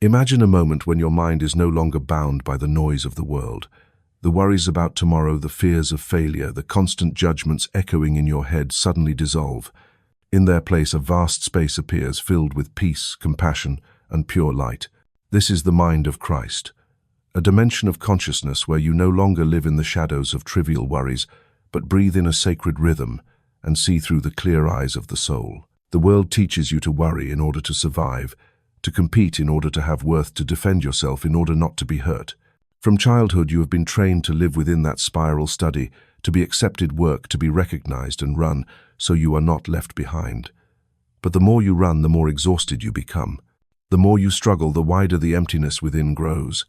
Imagine a moment when your mind is no longer bound by the noise of the world. The worries about tomorrow, the fears of failure, the constant judgments echoing in your head suddenly dissolve. In their place, a vast space appears filled with peace, compassion, and pure light. This is the mind of Christ, a dimension of consciousness where you no longer live in the shadows of trivial worries, but breathe in a sacred rhythm and see through the clear eyes of the soul. The world teaches you to worry in order to survive, to compete in order to have worth, to defend yourself in order not to be hurt. From childhood, you have been trained to live within that spiral, study, to be accepted, work, to be recognized and run, so you are not left behind. But the more you run, the more exhausted you become. The more you struggle, the wider the emptiness within grows.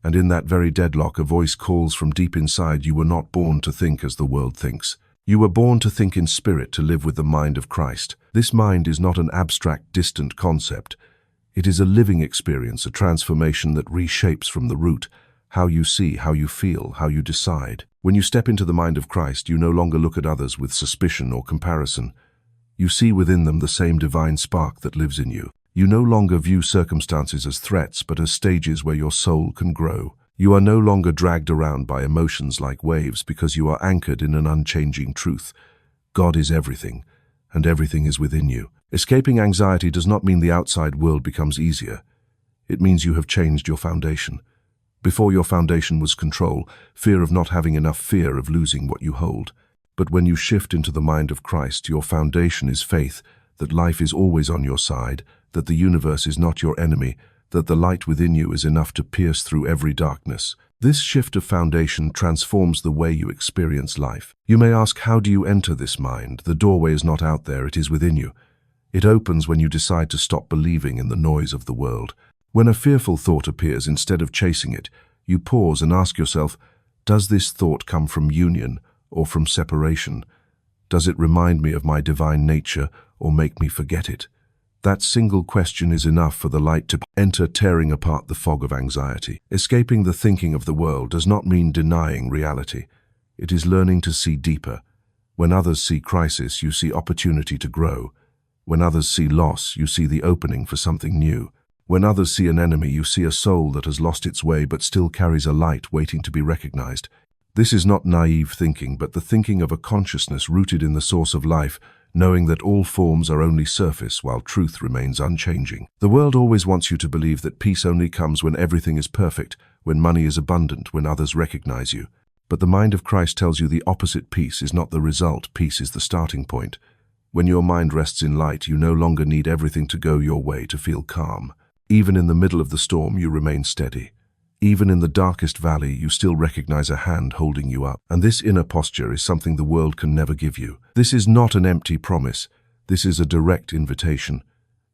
And in that very deadlock, a voice calls from deep inside, you were not born to think as the world thinks. You were born to think in spirit, to live with the mind of Christ. This mind is not an abstract, distant concept. It is a living experience, a transformation that reshapes from the root how you see, how you feel, how you decide. When you step into the mind of Christ, you no longer look at others with suspicion or comparison. You see within them the same divine spark that lives in you. You no longer view circumstances as threats, but as stages where your soul can grow. You are no longer dragged around by emotions like waves because you are anchored in an unchanging truth. God is everything, and everything is within you. Escaping anxiety does not mean the outside world becomes easier. It means you have changed your foundation. Before, your foundation was control, fear of not having enough, fear of losing what you hold. But when you shift into the mind of Christ, your foundation is faith, that life is always on your side, that the universe is not your enemy, that the light within you is enough to pierce through every darkness. This shift of foundation transforms the way you experience life. You may ask, how do you enter this mind? The doorway is not out there, it is within you. It opens when you decide to stop believing in the noise of the world. When a fearful thought appears, instead of chasing it, you pause and ask yourself, does this thought come from union or from separation? Does it remind me of my divine nature or make me forget it? That single question is enough for the light to enter, tearing apart the fog of anxiety. Escaping the thinking of the world does not mean denying reality. It is learning to see deeper. When others see crisis, you see opportunity to grow. When others see loss, you see the opening for something new. When others see an enemy, you see a soul that has lost its way but still carries a light waiting to be recognized. This is not naive thinking, but the thinking of a consciousness rooted in the source of life, knowing that all forms are only surface while truth remains unchanging. The world always wants you to believe that peace only comes when everything is perfect, when money is abundant, when others recognize you. But the mind of Christ tells you the opposite. Peace is not the result, peace is the starting point. When your mind rests in light, you no longer need everything to go your way to feel calm. Even in the middle of the storm, you remain steady. Even in the darkest valley, you still recognize a hand holding you up. And this inner posture is something the world can never give you. This is not an empty promise. This is a direct invitation.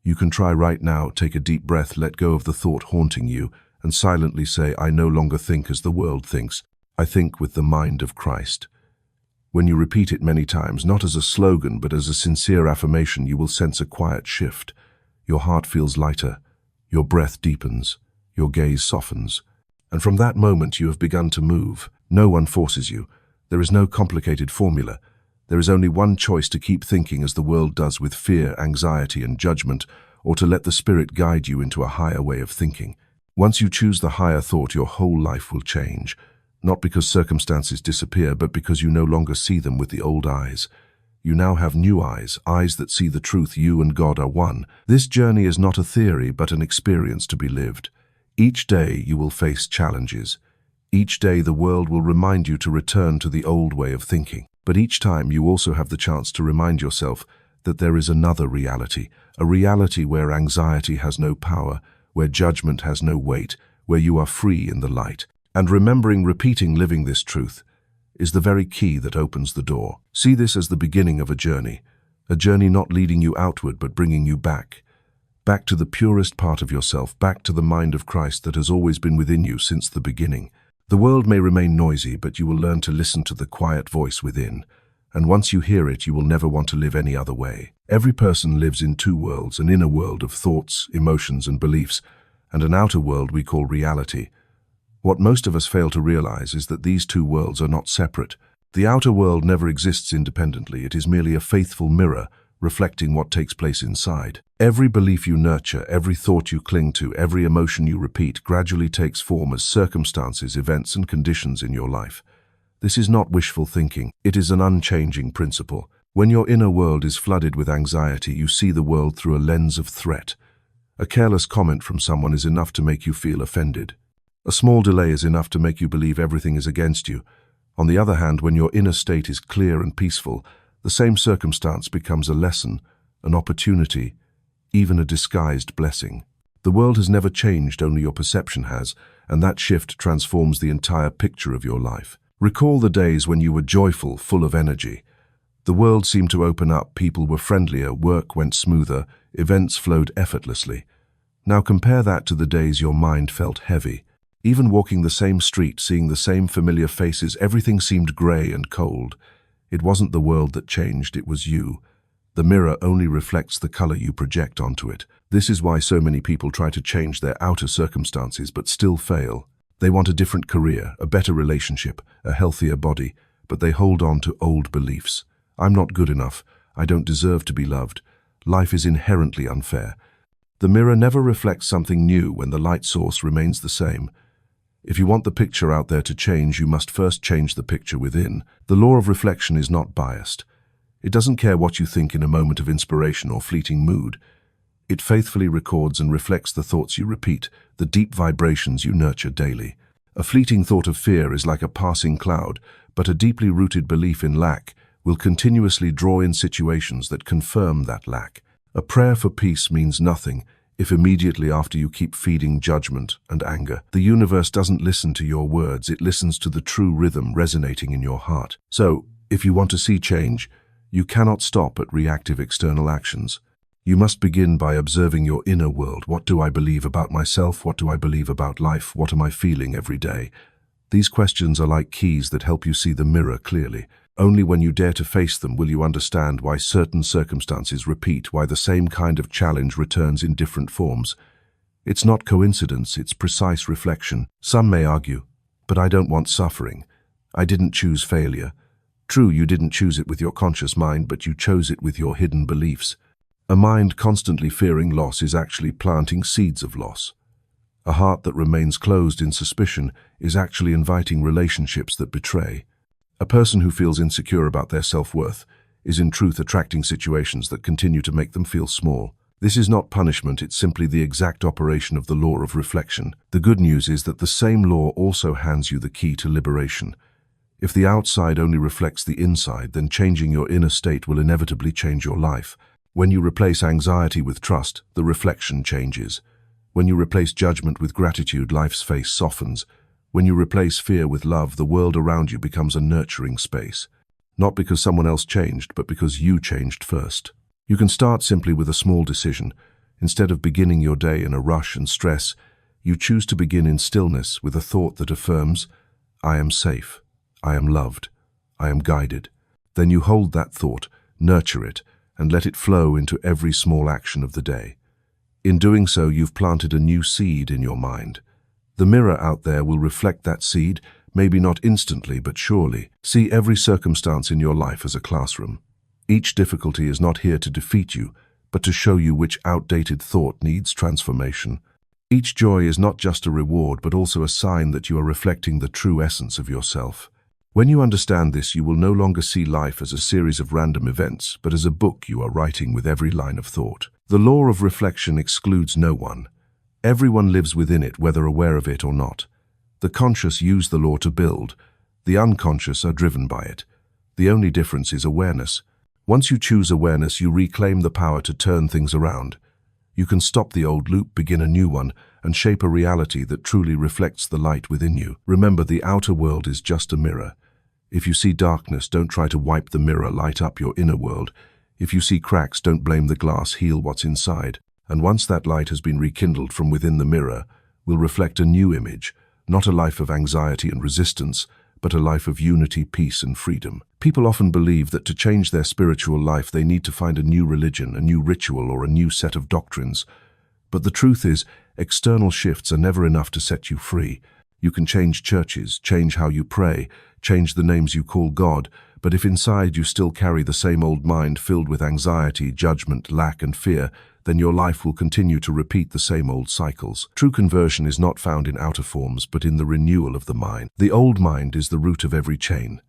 You can try right now, take a deep breath, let go of the thought haunting you, and silently say, I no longer think as the world thinks. I think with the mind of Christ. When you repeat it many times, not as a slogan, but as a sincere affirmation, you will sense a quiet shift. Your heart feels lighter. Your breath deepens, your gaze softens, and from that moment you have begun to move. No one forces you. There is no complicated formula. There is only one choice: to keep thinking as the world does, with fear, anxiety, and judgment, or to let the Spirit guide you into a higher way of thinking. Once you choose the higher thought, your whole life will change, not because circumstances disappear, but because you no longer see them with the old eyes. You now have new eyes, eyes that see the truth. You and God are one. This journey is not a theory, but an experience to be lived. Each day you will face challenges. Each day the world will remind you to return to the old way of thinking. But each time you also have the chance to remind yourself that there is another reality, a reality where anxiety has no power, where judgment has no weight, where you are free in the light. And remembering, repeating, living this truth is the very key that opens the door. See this as the beginning of a journey not leading you outward but bringing you back to the purest part of yourself, back to the mind of Christ that has always been within you since the beginning. The world may remain noisy, but you will learn to listen to the quiet voice within, and once you hear it, you will never want to live any other way. Every person lives in two worlds, an inner world of thoughts, emotions, and beliefs, and an outer world we call reality. What most of us fail to realize is that these two worlds are not separate. The outer world never exists independently. It is merely a faithful mirror reflecting what takes place inside. Every belief you nurture, every thought you cling to, every emotion you repeat gradually takes form as circumstances, events, and conditions in your life. This is not wishful thinking. It is an unchanging principle. When your inner world is flooded with anxiety, you see the world through a lens of threat. A careless comment from someone is enough to make you feel offended. A small delay is enough to make you believe everything is against you. On the other hand, when your inner state is clear and peaceful, the same circumstance becomes a lesson, an opportunity, even a disguised blessing. The world has never changed, only your perception has, and that shift transforms the entire picture of your life. Recall the days when you were joyful, full of energy. The world seemed to open up, people were friendlier, work went smoother, events flowed effortlessly. Now compare that to the days your mind felt heavy. Even walking the same street, seeing the same familiar faces, everything seemed grey and cold. It wasn't the world that changed, it was you. The mirror only reflects the color you project onto it. This is why so many people try to change their outer circumstances but still fail. They want a different career, a better relationship, a healthier body, but they hold on to old beliefs. I'm not good enough. I don't deserve to be loved. Life is inherently unfair. The mirror never reflects something new when the light source remains the same. If you want the picture out there to change, you must first change the picture within. The law of reflection is not biased. It doesn't care what you think in a moment of inspiration or fleeting mood. It faithfully records and reflects the thoughts you repeat, the deep vibrations you nurture daily. A fleeting thought of fear is like a passing cloud, but a deeply rooted belief in lack will continuously draw in situations that confirm that lack. A prayer for peace means nothing if immediately after you keep feeding judgment and anger. The universe doesn't listen to your words, it listens to the true rhythm resonating in your heart. So, if you want to see change, you cannot stop at reactive external actions. You must begin by observing your inner world. What do I believe about myself? What do I believe about life? What am I feeling every day? These questions are like keys that help you see the mirror clearly. Only when you dare to face them will you understand why certain circumstances repeat, why the same kind of challenge returns in different forms. It's not coincidence, it's precise reflection. Some may argue, but I don't want suffering. I didn't choose failure. True, you didn't choose it with your conscious mind, but you chose it with your hidden beliefs. A mind constantly fearing loss is actually planting seeds of loss. A heart that remains closed in suspicion is actually inviting relationships that betray. A person who feels insecure about their self-worth is in truth attracting situations that continue to make them feel small. This is not punishment, it's simply the exact operation of the law of reflection. The good news is that the same law also hands you the key to liberation. If the outside only reflects the inside, then changing your inner state will inevitably change your life. When you replace anxiety with trust, the reflection changes. When you replace judgment with gratitude, life's face softens. When you replace fear with love, the world around you becomes a nurturing space. Not because someone else changed, but because you changed first. You can start simply with a small decision. Instead of beginning your day in a rush and stress, you choose to begin in stillness with a thought that affirms, I am safe, I am loved, I am guided. Then you hold that thought, nurture it, and let it flow into every small action of the day. In doing so, you've planted a new seed in your mind. The mirror out there will reflect that seed, maybe not instantly, but surely. See every circumstance in your life as a classroom. Each difficulty is not here to defeat you, but to show you which outdated thought needs transformation. Each joy is not just a reward, but also a sign that you are reflecting the true essence of yourself. When you understand this, you will no longer see life as a series of random events, but as a book you are writing with every line of thought. The law of reflection excludes no one. Everyone lives within it, whether aware of it or not. The conscious use the law to build. The unconscious are driven by it. The only difference is awareness. Once you choose awareness, you reclaim the power to turn things around. You can stop the old loop, begin a new one, and shape a reality that truly reflects the light within you. Remember, the outer world is just a mirror. If you see darkness, don't try to wipe the mirror, light up your inner world. If you see cracks, don't blame the glass, heal what's inside. And once that light has been rekindled from within the mirror, will reflect a new image, not a life of anxiety and resistance, but a life of unity, peace, and freedom. People often believe that to change their spiritual life, they need to find a new religion, a new ritual, or a new set of doctrines. But the truth is, external shifts are never enough to set you free. You can change churches, change how you pray, change the names you call God, But if inside you still carry the same old mind filled with anxiety, judgment, lack, and fear, then your life will continue to repeat the same old cycles. True conversion is not found in outer forms, but in the renewal of the mind. The old mind is the root of every chain.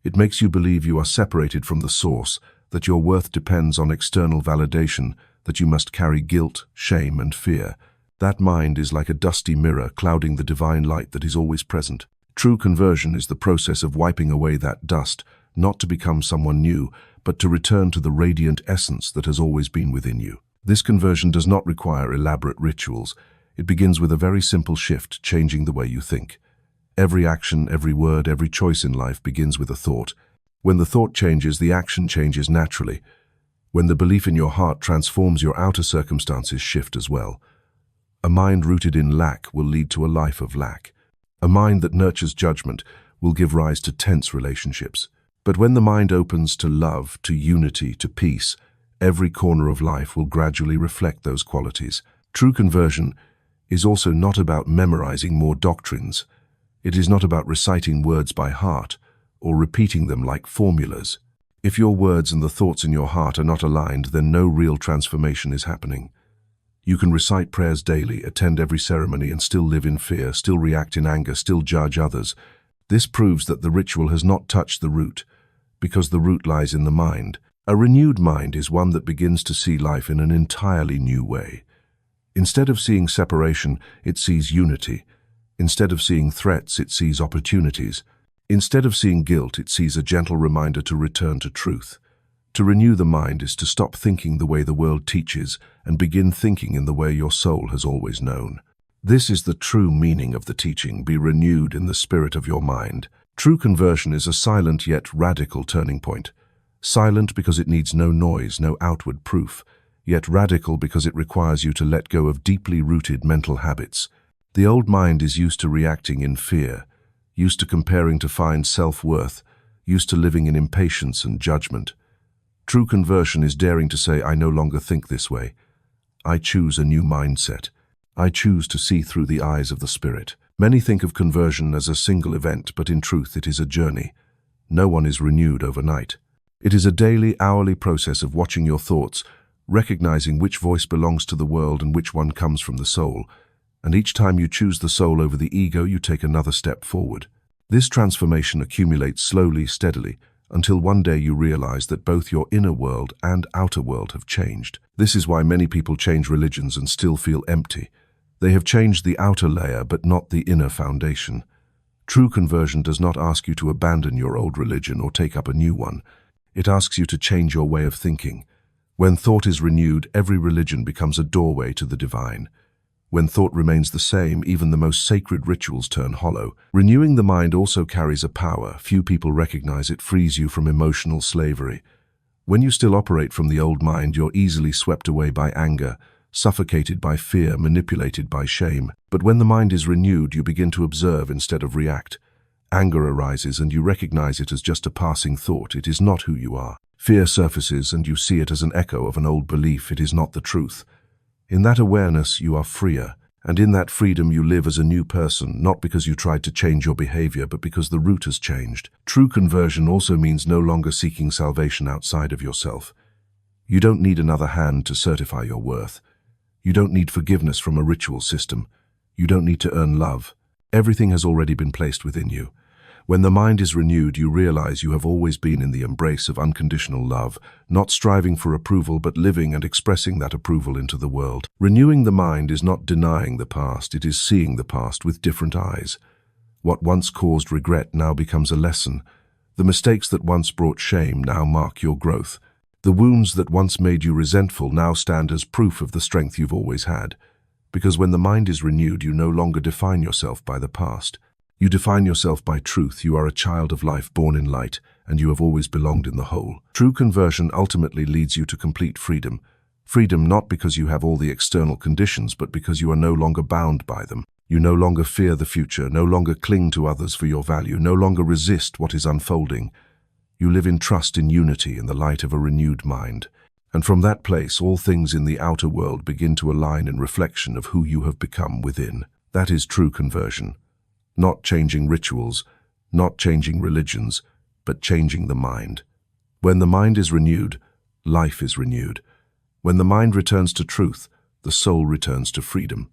It makes you believe you are separated from the source, that your worth depends on external validation, that you must carry guilt, shame, and fear. That mind is like a dusty mirror clouding the divine light that is always present. True conversion is the process of wiping away that dust, not to become someone new, but to return to the radiant essence that has always been within you. This conversion does not require elaborate rituals. It begins with a very simple shift, changing the way you think. Every action, every word, every choice in life begins with a thought. When the thought changes, the action changes naturally. When the belief in your heart transforms, your outer circumstances shift as well. A mind rooted in lack will lead to a life of lack. A mind that nurtures judgment will give rise to tense relationships. But when the mind opens to love, to unity, to peace, every corner of life will gradually reflect those qualities. True conversion is also not about memorizing more doctrines. It is not about reciting words by heart or repeating them like formulas. If your words and the thoughts in your heart are not aligned, then no real transformation is happening. You can recite prayers daily, attend every ceremony, and still live in fear, still react in anger, still judge others. This proves that the ritual has not touched the root, because the root lies in the mind. A renewed mind is one that begins to see life in an entirely new way. Instead of seeing separation, it sees unity. Instead of seeing threats, it sees opportunities. Instead of seeing guilt, it sees a gentle reminder to return to truth. To renew the mind is to stop thinking the way the world teaches and begin thinking in the way your soul has always known. This is the true meaning of the teaching: be renewed in the spirit of your mind. True conversion is a silent yet radical turning point. Silent because it needs no noise, no outward proof, yet radical because it requires you to let go of deeply rooted mental habits. The old mind is used to reacting in fear, used to comparing to find self-worth, used to living in impatience and judgment. True conversion is daring to say, I no longer think this way. I choose a new mindset. I choose to see through the eyes of the Spirit. Many think of conversion as a single event, but in truth it is a journey. No one is renewed overnight. It is a daily, hourly process of watching your thoughts, recognizing which voice belongs to the world and which one comes from the soul. And each time you choose the soul over the ego, you take another step forward. This transformation accumulates slowly, steadily, until one day you realize that both your inner world and outer world have changed. This is why many people change religions and still feel empty. They have changed the outer layer, but not the inner foundation. True conversion does not ask you to abandon your old religion or take up a new one. It asks you to change your way of thinking. When thought is renewed, every religion becomes a doorway to the divine. When thought remains the same, even the most sacred rituals turn hollow. Renewing the mind also carries a power. Few people recognize it frees you from emotional slavery. When you still operate from the old mind, you're easily swept away by anger, suffocated by fear, manipulated by shame. But when the mind is renewed, you begin to observe instead of react. Anger arises and you recognize it as just a passing thought. It is not who you are. Fear surfaces and you see it as an echo of an old belief. It is not the truth. In that awareness, you are freer. And in that freedom, you live as a new person, not because you tried to change your behavior, but because the root has changed. True conversion also means no longer seeking salvation outside of yourself. You don't need another hand to certify your worth. You don't need forgiveness from a ritual system. You don't need to earn love. Everything has already been placed within you. When the mind is renewed, you realize you have always been in the embrace of unconditional love, not striving for approval, but living and expressing that approval into the world. Renewing the mind is not denying the past, it is seeing the past with different eyes. What once caused regret now becomes a lesson. The mistakes that once brought shame now mark your growth. The wounds that once made you resentful now stand as proof of the strength you've always had. Because when the mind is renewed, you no longer define yourself by the past. You define yourself by truth. You are a child of life, born in light, and you have always belonged in the whole. True conversion ultimately leads you to complete freedom. Freedom not because you have all the external conditions, but because you are no longer bound by them. You no longer fear the future, no longer cling to others for your value, no longer resist what is unfolding. You live in trust, in unity, in the light of a renewed mind. And from that place, all things in the outer world begin to align in reflection of who you have become within. That is true conversion. Not changing rituals, not changing religions, but changing the mind. When the mind is renewed, life is renewed. When the mind returns to truth, the soul returns to freedom.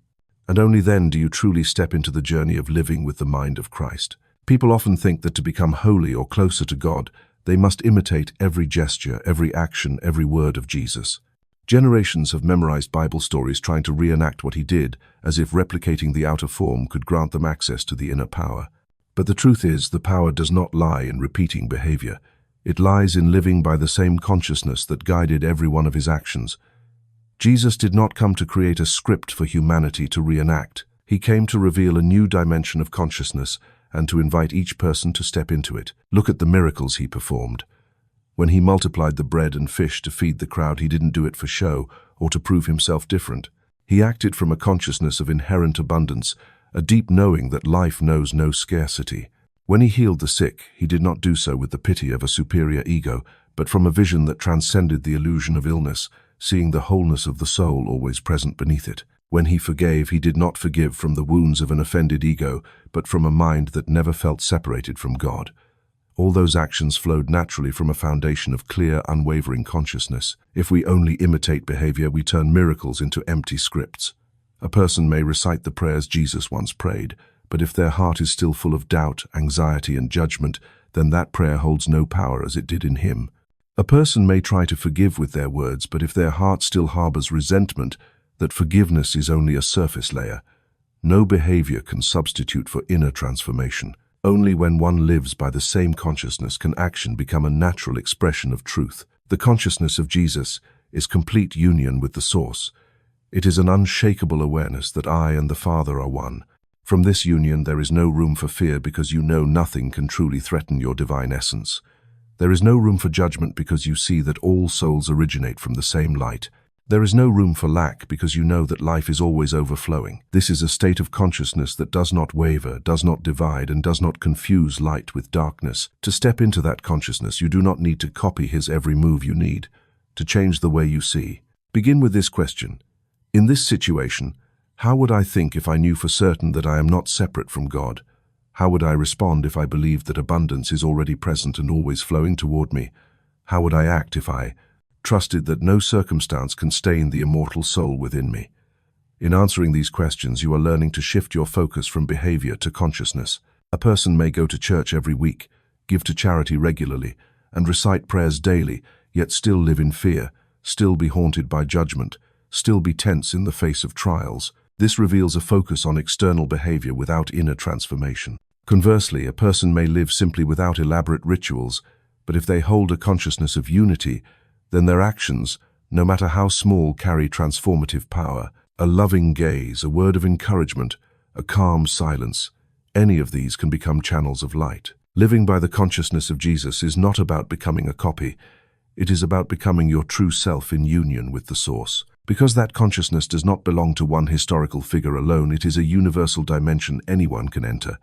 And only then do you truly step into the journey of living with the mind of Christ. People often think that to become holy or closer to God, they must imitate every gesture, every action, every word of Jesus. Generations have memorized Bible stories trying to reenact what he did, as if replicating the outer form could grant them access to the inner power. But the truth is, the power does not lie in repeating behavior. It lies in living by the same consciousness that guided every one of his actions. Jesus did not come to create a script for humanity to reenact. He came to reveal a new dimension of consciousness and to invite each person to step into it. Look at the miracles he performed. When he multiplied the bread and fish to feed the crowd, he didn't do it for show or to prove himself different. He acted from a consciousness of inherent abundance, a deep knowing that life knows no scarcity. When he healed the sick, he did not do so with the pity of a superior ego, but from a vision that transcended the illusion of illness, seeing the wholeness of the soul always present beneath it. When he forgave, he did not forgive from the wounds of an offended ego, but from a mind that never felt separated from God. All those actions flowed naturally from a foundation of clear, unwavering consciousness. If we only imitate behavior, we turn miracles into empty scripts. A person may recite the prayers Jesus once prayed, but if their heart is still full of doubt, anxiety, and judgment, then that prayer holds no power as it did in him. A person may try to forgive with their words, but if their heart still harbors resentment, that forgiveness is only a surface layer. No behavior can substitute for inner transformation. Only when one lives by the same consciousness can action become a natural expression of truth. The consciousness of Jesus is complete union with the source. It is an unshakable awareness that I and the Father are one. From this union there is no room for fear because you know nothing can truly threaten your divine essence. There is no room for judgment because you see that all souls originate from the same light. There is no room for lack because you know that life is always overflowing. This is a state of consciousness that does not waver, does not divide, and does not confuse light with darkness. To step into that consciousness, you do not need to copy his every move. You need to change the way you see. Begin with this question. In this situation, how would I think if I knew for certain that I am not separate from God? How would I respond if I believed that abundance is already present and always flowing toward me? How would I act if I trusted that no circumstance can stain the immortal soul within me? In answering these questions, you are learning to shift your focus from behavior to consciousness. A person may go to church every week, give to charity regularly, and recite prayers daily, yet still live in fear, still be haunted by judgment, still be tense in the face of trials. This reveals a focus on external behavior without inner transformation. Conversely, a person may live simply without elaborate rituals, but if they hold a consciousness of unity, then their actions, no matter how small, carry transformative power. A loving gaze, a word of encouragement, a calm silence, any of these can become channels of light. Living by the consciousness of Jesus is not about becoming a copy. It is about becoming your true self in union with the source. Because that consciousness does not belong to one historical figure alone, it is a universal dimension anyone can enter.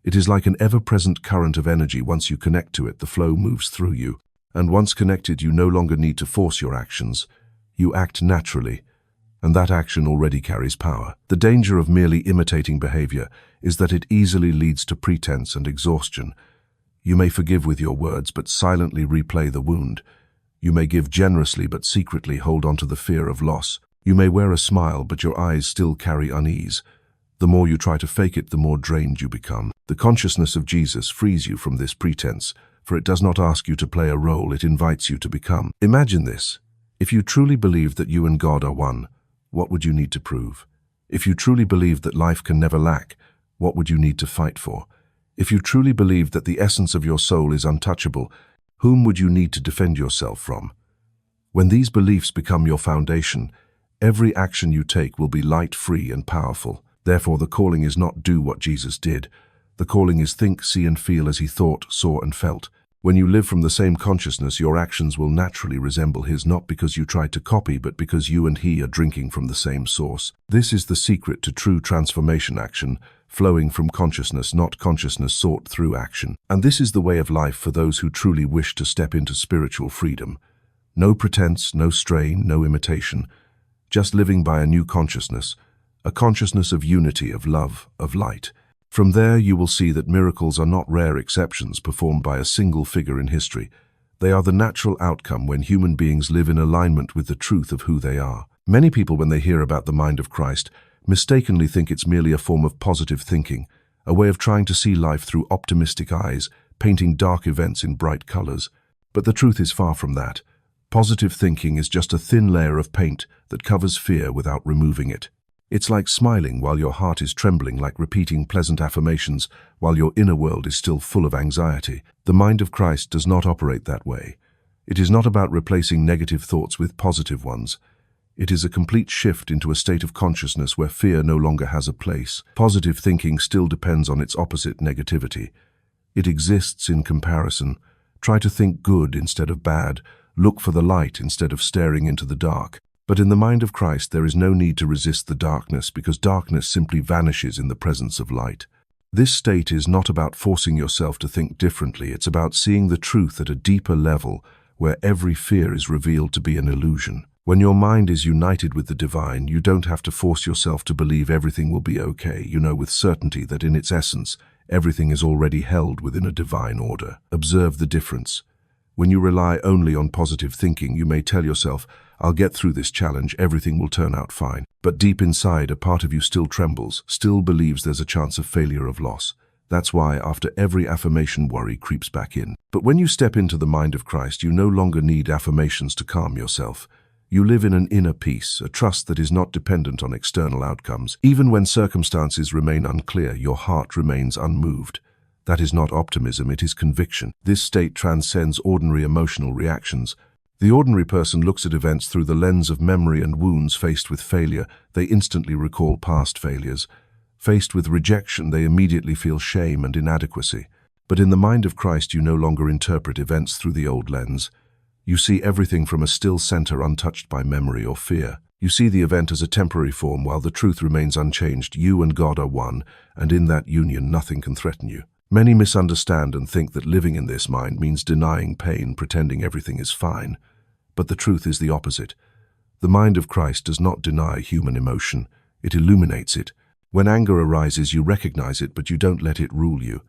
It is like an ever-present current of energy. Once you connect to it, the flow moves through you. And once connected, you no longer need to force your actions. You act naturally, and that action already carries power. The danger of merely imitating behavior is that it easily leads to pretense and exhaustion. You may forgive with your words, but silently replay the wound. You may give generously, but secretly hold on to the fear of loss. You may wear a smile, but your eyes still carry unease. The more you try to fake it, the more drained you become. The consciousness of Jesus frees you from this pretense, for it does not ask you to play a role, it invites you to become. Imagine this. If you truly believed that you and God are one, what would you need to prove? If you truly believed that life can never lack, what would you need to fight for? If you truly believed that the essence of your soul is untouchable, whom would you need to defend yourself from? When these beliefs become your foundation, every action you take will be light-free and powerful. Therefore, the calling is not do what Jesus did. The calling is think, see, and feel as he thought, saw, and felt. When you live from the same consciousness, your actions will naturally resemble his, not because you tried to copy, but because you and he are drinking from the same source. This is the secret to true transformation action, flowing from consciousness, not consciousness sought through action. And this is the way of life for those who truly wish to step into spiritual freedom. No pretense, no strain, no imitation. Just living by a new consciousness, a consciousness of unity, of love, of light. From there, you will see that miracles are not rare exceptions performed by a single figure in history. They are the natural outcome when human beings live in alignment with the truth of who they are. Many people, when they hear about the mind of Christ, mistakenly think it's merely a form of positive thinking, a way of trying to see life through optimistic eyes, painting dark events in bright colors. But the truth is far from that. Positive thinking is just a thin layer of paint that covers fear without removing it. It's like smiling while your heart is trembling, like repeating pleasant affirmations while your inner world is still full of anxiety. The mind of Christ does not operate that way. It is not about replacing negative thoughts with positive ones. It is a complete shift into a state of consciousness where fear no longer has a place. Positive thinking still depends on its opposite, negativity. It exists in comparison. Try to think good instead of bad. Look for the light instead of staring into the dark. But in the mind of Christ, there is no need to resist the darkness, because darkness simply vanishes in the presence of light. This state is not about forcing yourself to think differently. It's about seeing the truth at a deeper level, where every fear is revealed to be an illusion. When your mind is united with the divine, you don't have to force yourself to believe everything will be okay. You know with certainty that in its essence, everything is already held within a divine order. Observe the difference. When you rely only on positive thinking, you may tell yourself, "I'll get through this challenge, everything will turn out fine." But deep inside, a part of you still trembles, still believes there's a chance of failure, of loss. That's why, after every affirmation, worry creeps back in. But when you step into the mind of Christ, you no longer need affirmations to calm yourself. You live in an inner peace, a trust that is not dependent on external outcomes. Even when circumstances remain unclear, your heart remains unmoved. That is not optimism, it is conviction. This state transcends ordinary emotional reactions. The ordinary person looks at events through the lens of memory and wounds. Faced with failure, they instantly recall past failures. Faced with rejection, they immediately feel shame and inadequacy. But in the mind of Christ, you no longer interpret events through the old lens. You see everything from a still center untouched by memory or fear. You see the event as a temporary form while the truth remains unchanged. You and God are one, and in that union nothing can threaten you. Many misunderstand and think that living in this mind means denying pain, pretending everything is fine. But the truth is the opposite. The mind of Christ does not deny human emotion. It illuminates it. When anger arises, you recognize it, but you don't let it rule you.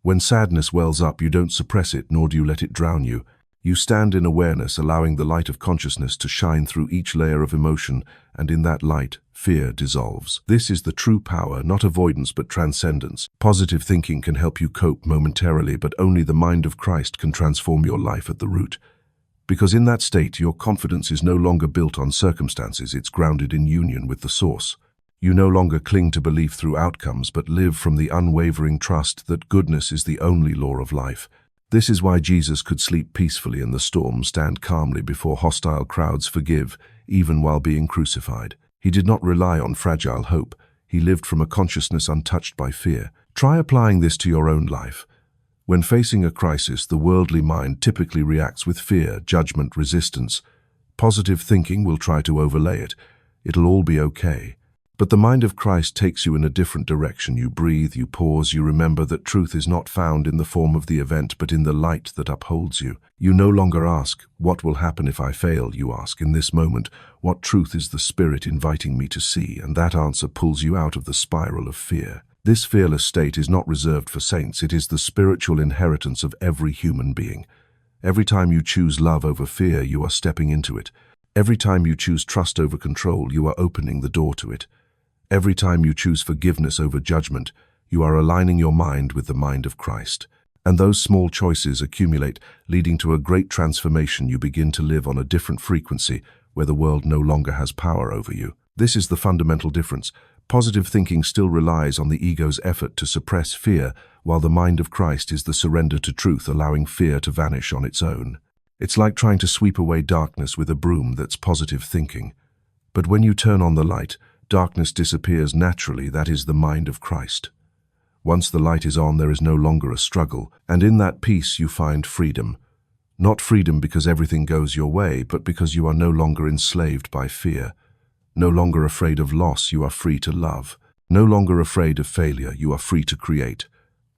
When sadness wells up, you don't suppress it, nor do you let it drown you. You stand in awareness, allowing the light of consciousness to shine through each layer of emotion, and in that light, fear dissolves. This is the true power, not avoidance but transcendence. Positive thinking can help you cope momentarily, but only the mind of Christ can transform your life at the root. Because in that state, your confidence is no longer built on circumstances, it's grounded in union with the source. You no longer cling to belief through outcomes, but live from the unwavering trust that goodness is the only law of life. This is why Jesus could sleep peacefully in the storm, stand calmly before hostile crowds, forgive, even while being crucified. He did not rely on fragile hope. He lived from a consciousness untouched by fear. Try applying this to your own life. When facing a crisis, the worldly mind typically reacts with fear, judgment, resistance. Positive thinking will try to overlay it. It'll all be okay. But the mind of Christ takes you in a different direction. You breathe, you pause, you remember that truth is not found in the form of the event, but in the light that upholds you. You no longer ask, "What will happen if I fail?" You ask, in this moment, "What truth is the Spirit inviting me to see?" And that answer pulls you out of the spiral of fear. This fearless state is not reserved for saints. It is the spiritual inheritance of every human being. Every time you choose love over fear, you are stepping into it. Every time you choose trust over control, you are opening the door to it. Every time you choose forgiveness over judgment, you are aligning your mind with the mind of Christ. And those small choices accumulate, leading to a great transformation. You begin to live on a different frequency, where the world no longer has power over you. This is the fundamental difference. Positive thinking still relies on the ego's effort to suppress fear, while the mind of Christ is the surrender to truth, allowing fear to vanish on its own. It's like trying to sweep away darkness with a broom. That's positive thinking. But when you turn on the light, darkness disappears naturally. That is the mind of Christ. Once the light is on, there is no longer a struggle, and in that peace you find freedom. Not freedom because everything goes your way, but because you are no longer enslaved by fear. No longer afraid of loss, you are free to love. No longer afraid of failure, you are free to create.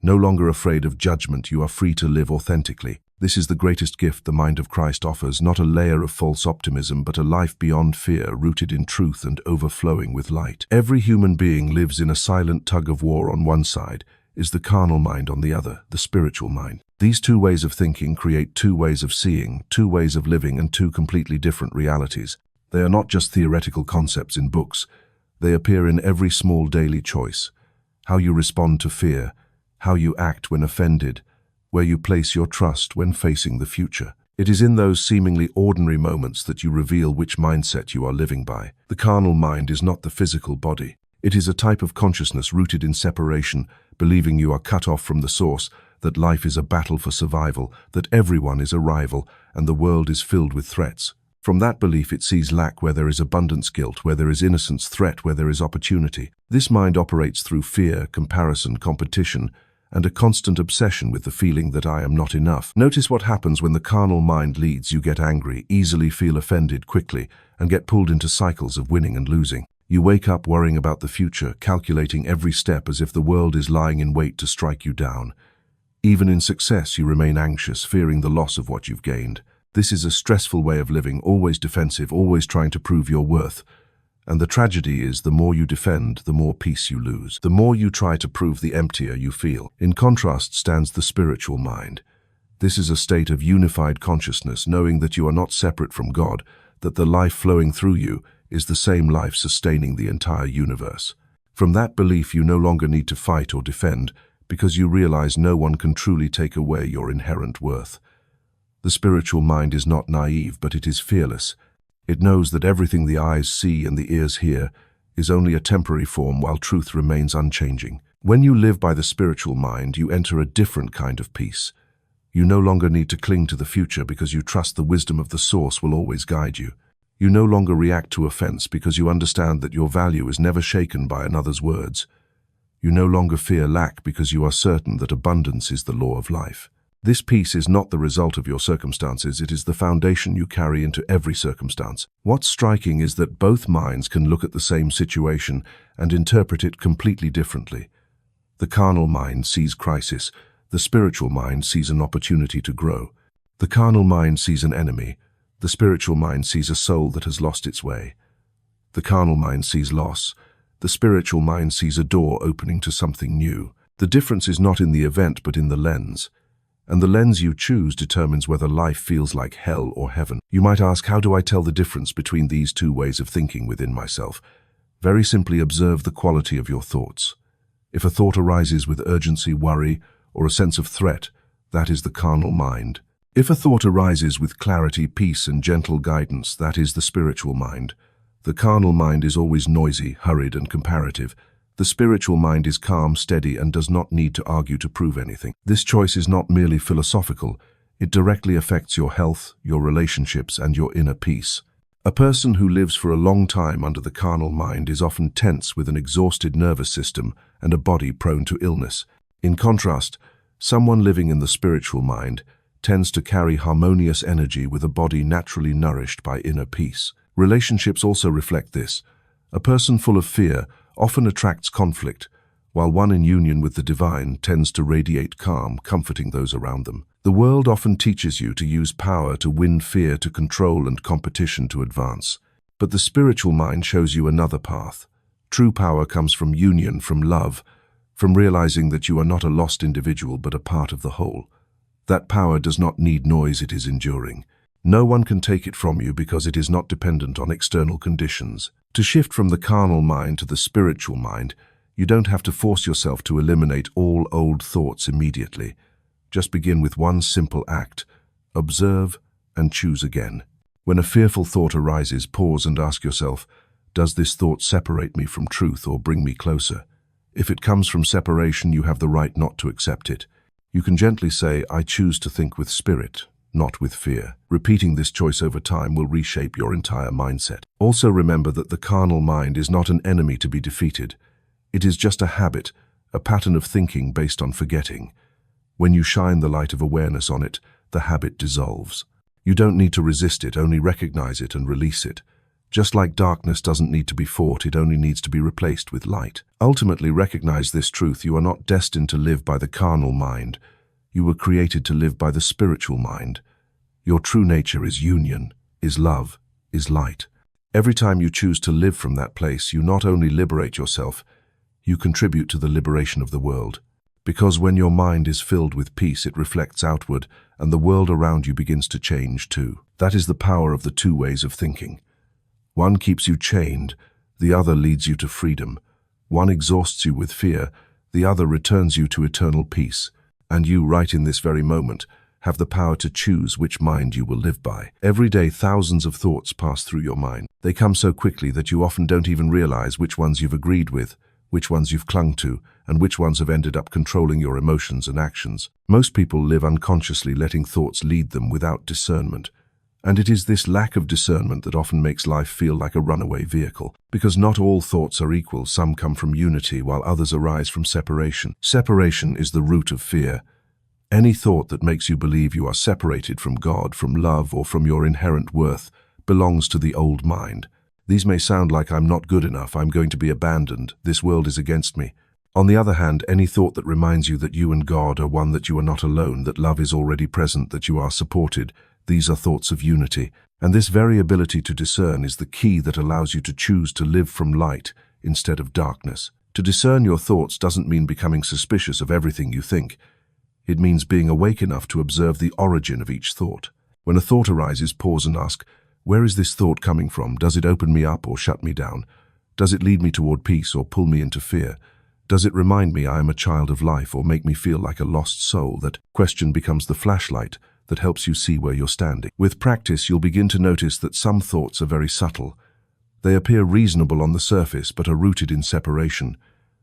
No longer afraid of judgment, you are free to live authentically. This is the greatest gift the mind of Christ offers, not a layer of false optimism, but a life beyond fear, rooted in truth and overflowing with light. Every human being lives in a silent tug-of-war. On one side is the carnal mind, on the other, the spiritual mind. These two ways of thinking create two ways of seeing, two ways of living, and two completely different realities. They are not just theoretical concepts in books. They appear in every small daily choice. How you respond to fear, how you act when offended, where you place your trust when facing the future. It is in those seemingly ordinary moments that you reveal which mindset you are living by. The carnal mind is not the physical body. It is a type of consciousness rooted in separation, believing you are cut off from the source, that life is a battle for survival, that everyone is a rival, and the world is filled with threats. From that belief it sees lack where there is abundance, guilt where there is innocence, threat where there is opportunity. This mind operates through fear, comparison, competition, and a constant obsession with the feeling that I am not enough. Notice what happens when the carnal mind leads. You get angry, easily feel offended quickly, and get pulled into cycles of winning and losing. You wake up worrying about the future, calculating every step as if the world is lying in wait to strike you down. Even in success, you remain anxious, fearing the loss of what you've gained. This is a stressful way of living, always defensive, always trying to prove your worth. And the tragedy is, the more you defend, the more peace you lose. The more you try to prove, the emptier you feel. In contrast stands the spiritual mind. This is a state of unified consciousness, knowing that you are not separate from God, that the life flowing through you is the same life sustaining the entire universe. From that belief, you no longer need to fight or defend, because you realize no one can truly take away your inherent worth. The spiritual mind is not naive, but it is fearless. It knows that everything the eyes see and the ears hear is only a temporary form, while truth remains unchanging. When you live by the spiritual mind, you enter a different kind of peace. You no longer need to cling to the future because you trust the wisdom of the source will always guide you. You no longer react to offense because you understand that your value is never shaken by another's words. You no longer fear lack because you are certain that abundance is the law of life. This peace is not the result of your circumstances, it is the foundation you carry into every circumstance. What's striking is that both minds can look at the same situation and interpret it completely differently. The carnal mind sees crisis, the spiritual mind sees an opportunity to grow. The carnal mind sees an enemy, the spiritual mind sees a soul that has lost its way. The carnal mind sees loss, the spiritual mind sees a door opening to something new. The difference is not in the event but in the lens. And the lens you choose determines whether life feels like hell or heaven. You might ask, how do I tell the difference between these two ways of thinking within myself? Very simply, observe the quality of your thoughts. If a thought arises with urgency, worry, or a sense of threat, that is the carnal mind. If a thought arises with clarity, peace, and gentle guidance, that is the spiritual mind. The carnal mind is always noisy, hurried, and comparative. The spiritual mind is calm, steady, and does not need to argue to prove anything. This choice is not merely philosophical. It directly affects your health, your relationships, and your inner peace. A person who lives for a long time under the carnal mind is often tense, with an exhausted nervous system and a body prone to illness. In contrast, someone living in the spiritual mind tends to carry harmonious energy with a body naturally nourished by inner peace. Relationships also reflect this. A person full of fear often attracts conflict, while one in union with the divine tends to radiate calm, comforting those around them. The world often teaches you to use power to win, fear to control, and competition to advance. But the spiritual mind shows you another path. True power comes from union, from love, from realizing that you are not a lost individual but a part of the whole. That power does not need noise, it is enduring. No one can take it from you because it is not dependent on external conditions. To shift from the carnal mind to the spiritual mind, you don't have to force yourself to eliminate all old thoughts immediately. Just begin with one simple act. Observe and choose again. When a fearful thought arises, pause and ask yourself, does this thought separate me from truth or bring me closer? If it comes from separation, you have the right not to accept it. You can gently say, I choose to think with spirit, not with fear. Repeating this choice over time will reshape your entire mindset. Also remember that the carnal mind is not an enemy to be defeated. It is just a habit, a pattern of thinking based on forgetting. When you shine the light of awareness on it, the habit dissolves. You don't need to resist it, only recognize it and release it. Just like darkness doesn't need to be fought, it only needs to be replaced with light. Ultimately, recognize this truth: you are not destined to live by the carnal mind. You were created to live by the spiritual mind. Your true nature is union, is love, is light. Every time you choose to live from that place, you not only liberate yourself, you contribute to the liberation of the world. Because when your mind is filled with peace, it reflects outward, and the world around you begins to change too. That is the power of the two ways of thinking. One keeps you chained, the other leads you to freedom. One exhausts you with fear, the other returns you to eternal peace. And you, right in this very moment, have the power to choose which mind you will live by. Every day, thousands of thoughts pass through your mind. They come so quickly that you often don't even realize which ones you've agreed with, which ones you've clung to, and which ones have ended up controlling your emotions and actions. Most people live unconsciously, letting thoughts lead them without discernment. And it is this lack of discernment that often makes life feel like a runaway vehicle. Because not all thoughts are equal. Some come from unity, while others arise from separation. Separation is the root of fear. Any thought that makes you believe you are separated from God, from love, or from your inherent worth belongs to the old mind. These may sound like I'm not good enough, I'm going to be abandoned, this world is against me. On the other hand, any thought that reminds you that you and God are one, that you are not alone, that love is already present, that you are supported, these are thoughts of unity. And this very ability to discern is the key that allows you to choose to live from light instead of darkness. To discern your thoughts doesn't mean becoming suspicious of everything you think. It means being awake enough to observe the origin of each thought. When a thought arises, pause and ask, where is this thought coming from? Does it open me up or shut me down? Does it lead me toward peace or pull me into fear? Does it remind me I am a child of life or make me feel like a lost soul? That question becomes the flashlight that helps you see where you're standing. With practice, you'll begin to notice that some thoughts are very subtle. They appear reasonable on the surface but are rooted in separation.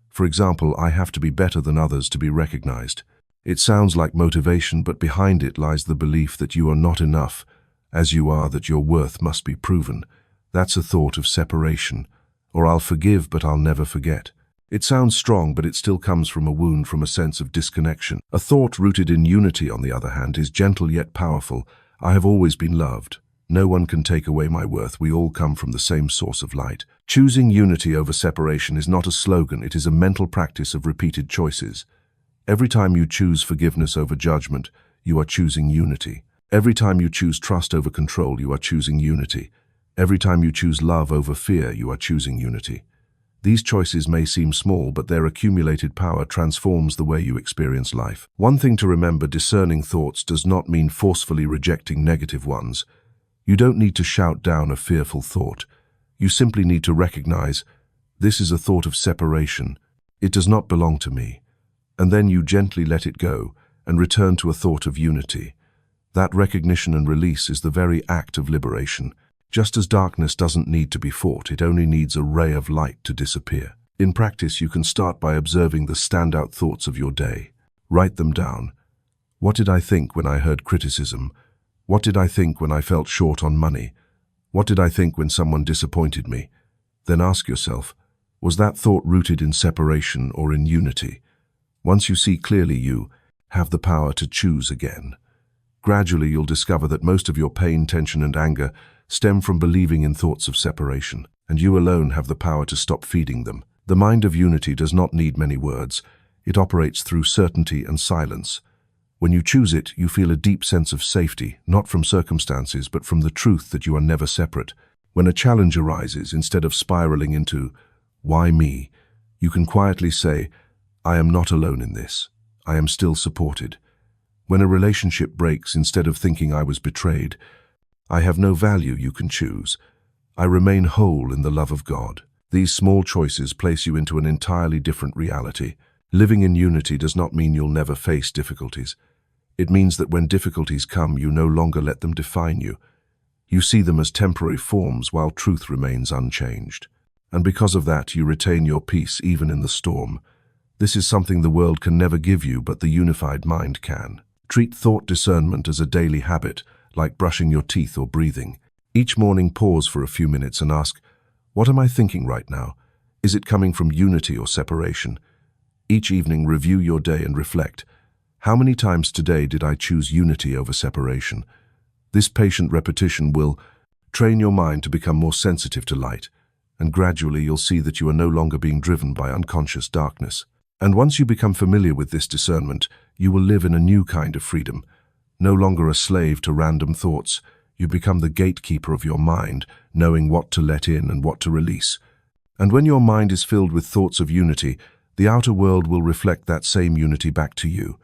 For example, I have to be better than others to be recognized. It sounds like motivation, but behind it lies the belief that you are not enough, as you are, that your worth must be proven. That's a thought of separation. Or I'll forgive, but I'll never forget. It sounds strong, but it still comes from a wound, from a sense of disconnection. A thought rooted in unity, on the other hand, is gentle yet powerful. I have always been loved. No one can take away my worth. We all come from the same source of light. Choosing unity over separation is not a slogan. It is a mental practice of repeated choices. Every time you choose forgiveness over judgment, you are choosing unity. Every time you choose trust over control, you are choosing unity. Every time you choose love over fear, you are choosing unity. These choices may seem small, but their accumulated power transforms the way you experience life. One thing to remember: discerning thoughts does not mean forcefully rejecting negative ones. You don't need to shout down a fearful thought. You simply need to recognize, this is a thought of separation. It does not belong to me. And then you gently let it go and return to a thought of unity. That recognition and release is the very act of liberation. Just as darkness doesn't need to be fought, it only needs a ray of light to disappear. In practice, you can start by observing the standout thoughts of your day. Write them down. What did I think when I heard criticism? What did I think when I felt short on money? What did I think when someone disappointed me? Then ask yourself, was that thought rooted in separation or in unity? Once you see clearly, you have the power to choose again. Gradually, you'll discover that most of your pain, tension, and anger stem from believing in thoughts of separation, and you alone have the power to stop feeding them. The mind of unity does not need many words. It operates through certainty and silence. When you choose it, you feel a deep sense of safety, not from circumstances, but from the truth that you are never separate. When a challenge arises, instead of spiraling into, "Why me?" you can quietly say, "I am not alone in this. I am still supported." When a relationship breaks, instead of thinking, "I was betrayed," "I have no value," you can choose, "I remain whole in the love of God." These small choices place you into an entirely different reality. Living in unity does not mean you'll never face difficulties. It means that when difficulties come, you no longer let them define you. You see them as temporary forms while truth remains unchanged. And because of that, you retain your peace even in the storm. This is something the world can never give you, but the unified mind can. Treat thought discernment as a daily habit, like brushing your teeth or breathing. Each morning, pause for a few minutes and ask, what am I thinking right now? Is it coming from unity or separation? Each evening, review your day and reflect, how many times today did I choose unity over separation? This patient repetition will train your mind to become more sensitive to light, and gradually you'll see that you are no longer being driven by unconscious darkness. And once you become familiar with this discernment, you will live in a new kind of freedom. No longer a slave to random thoughts, you become the gatekeeper of your mind, knowing what to let in and what to release. And when your mind is filled with thoughts of unity, the outer world will reflect that same unity back to you.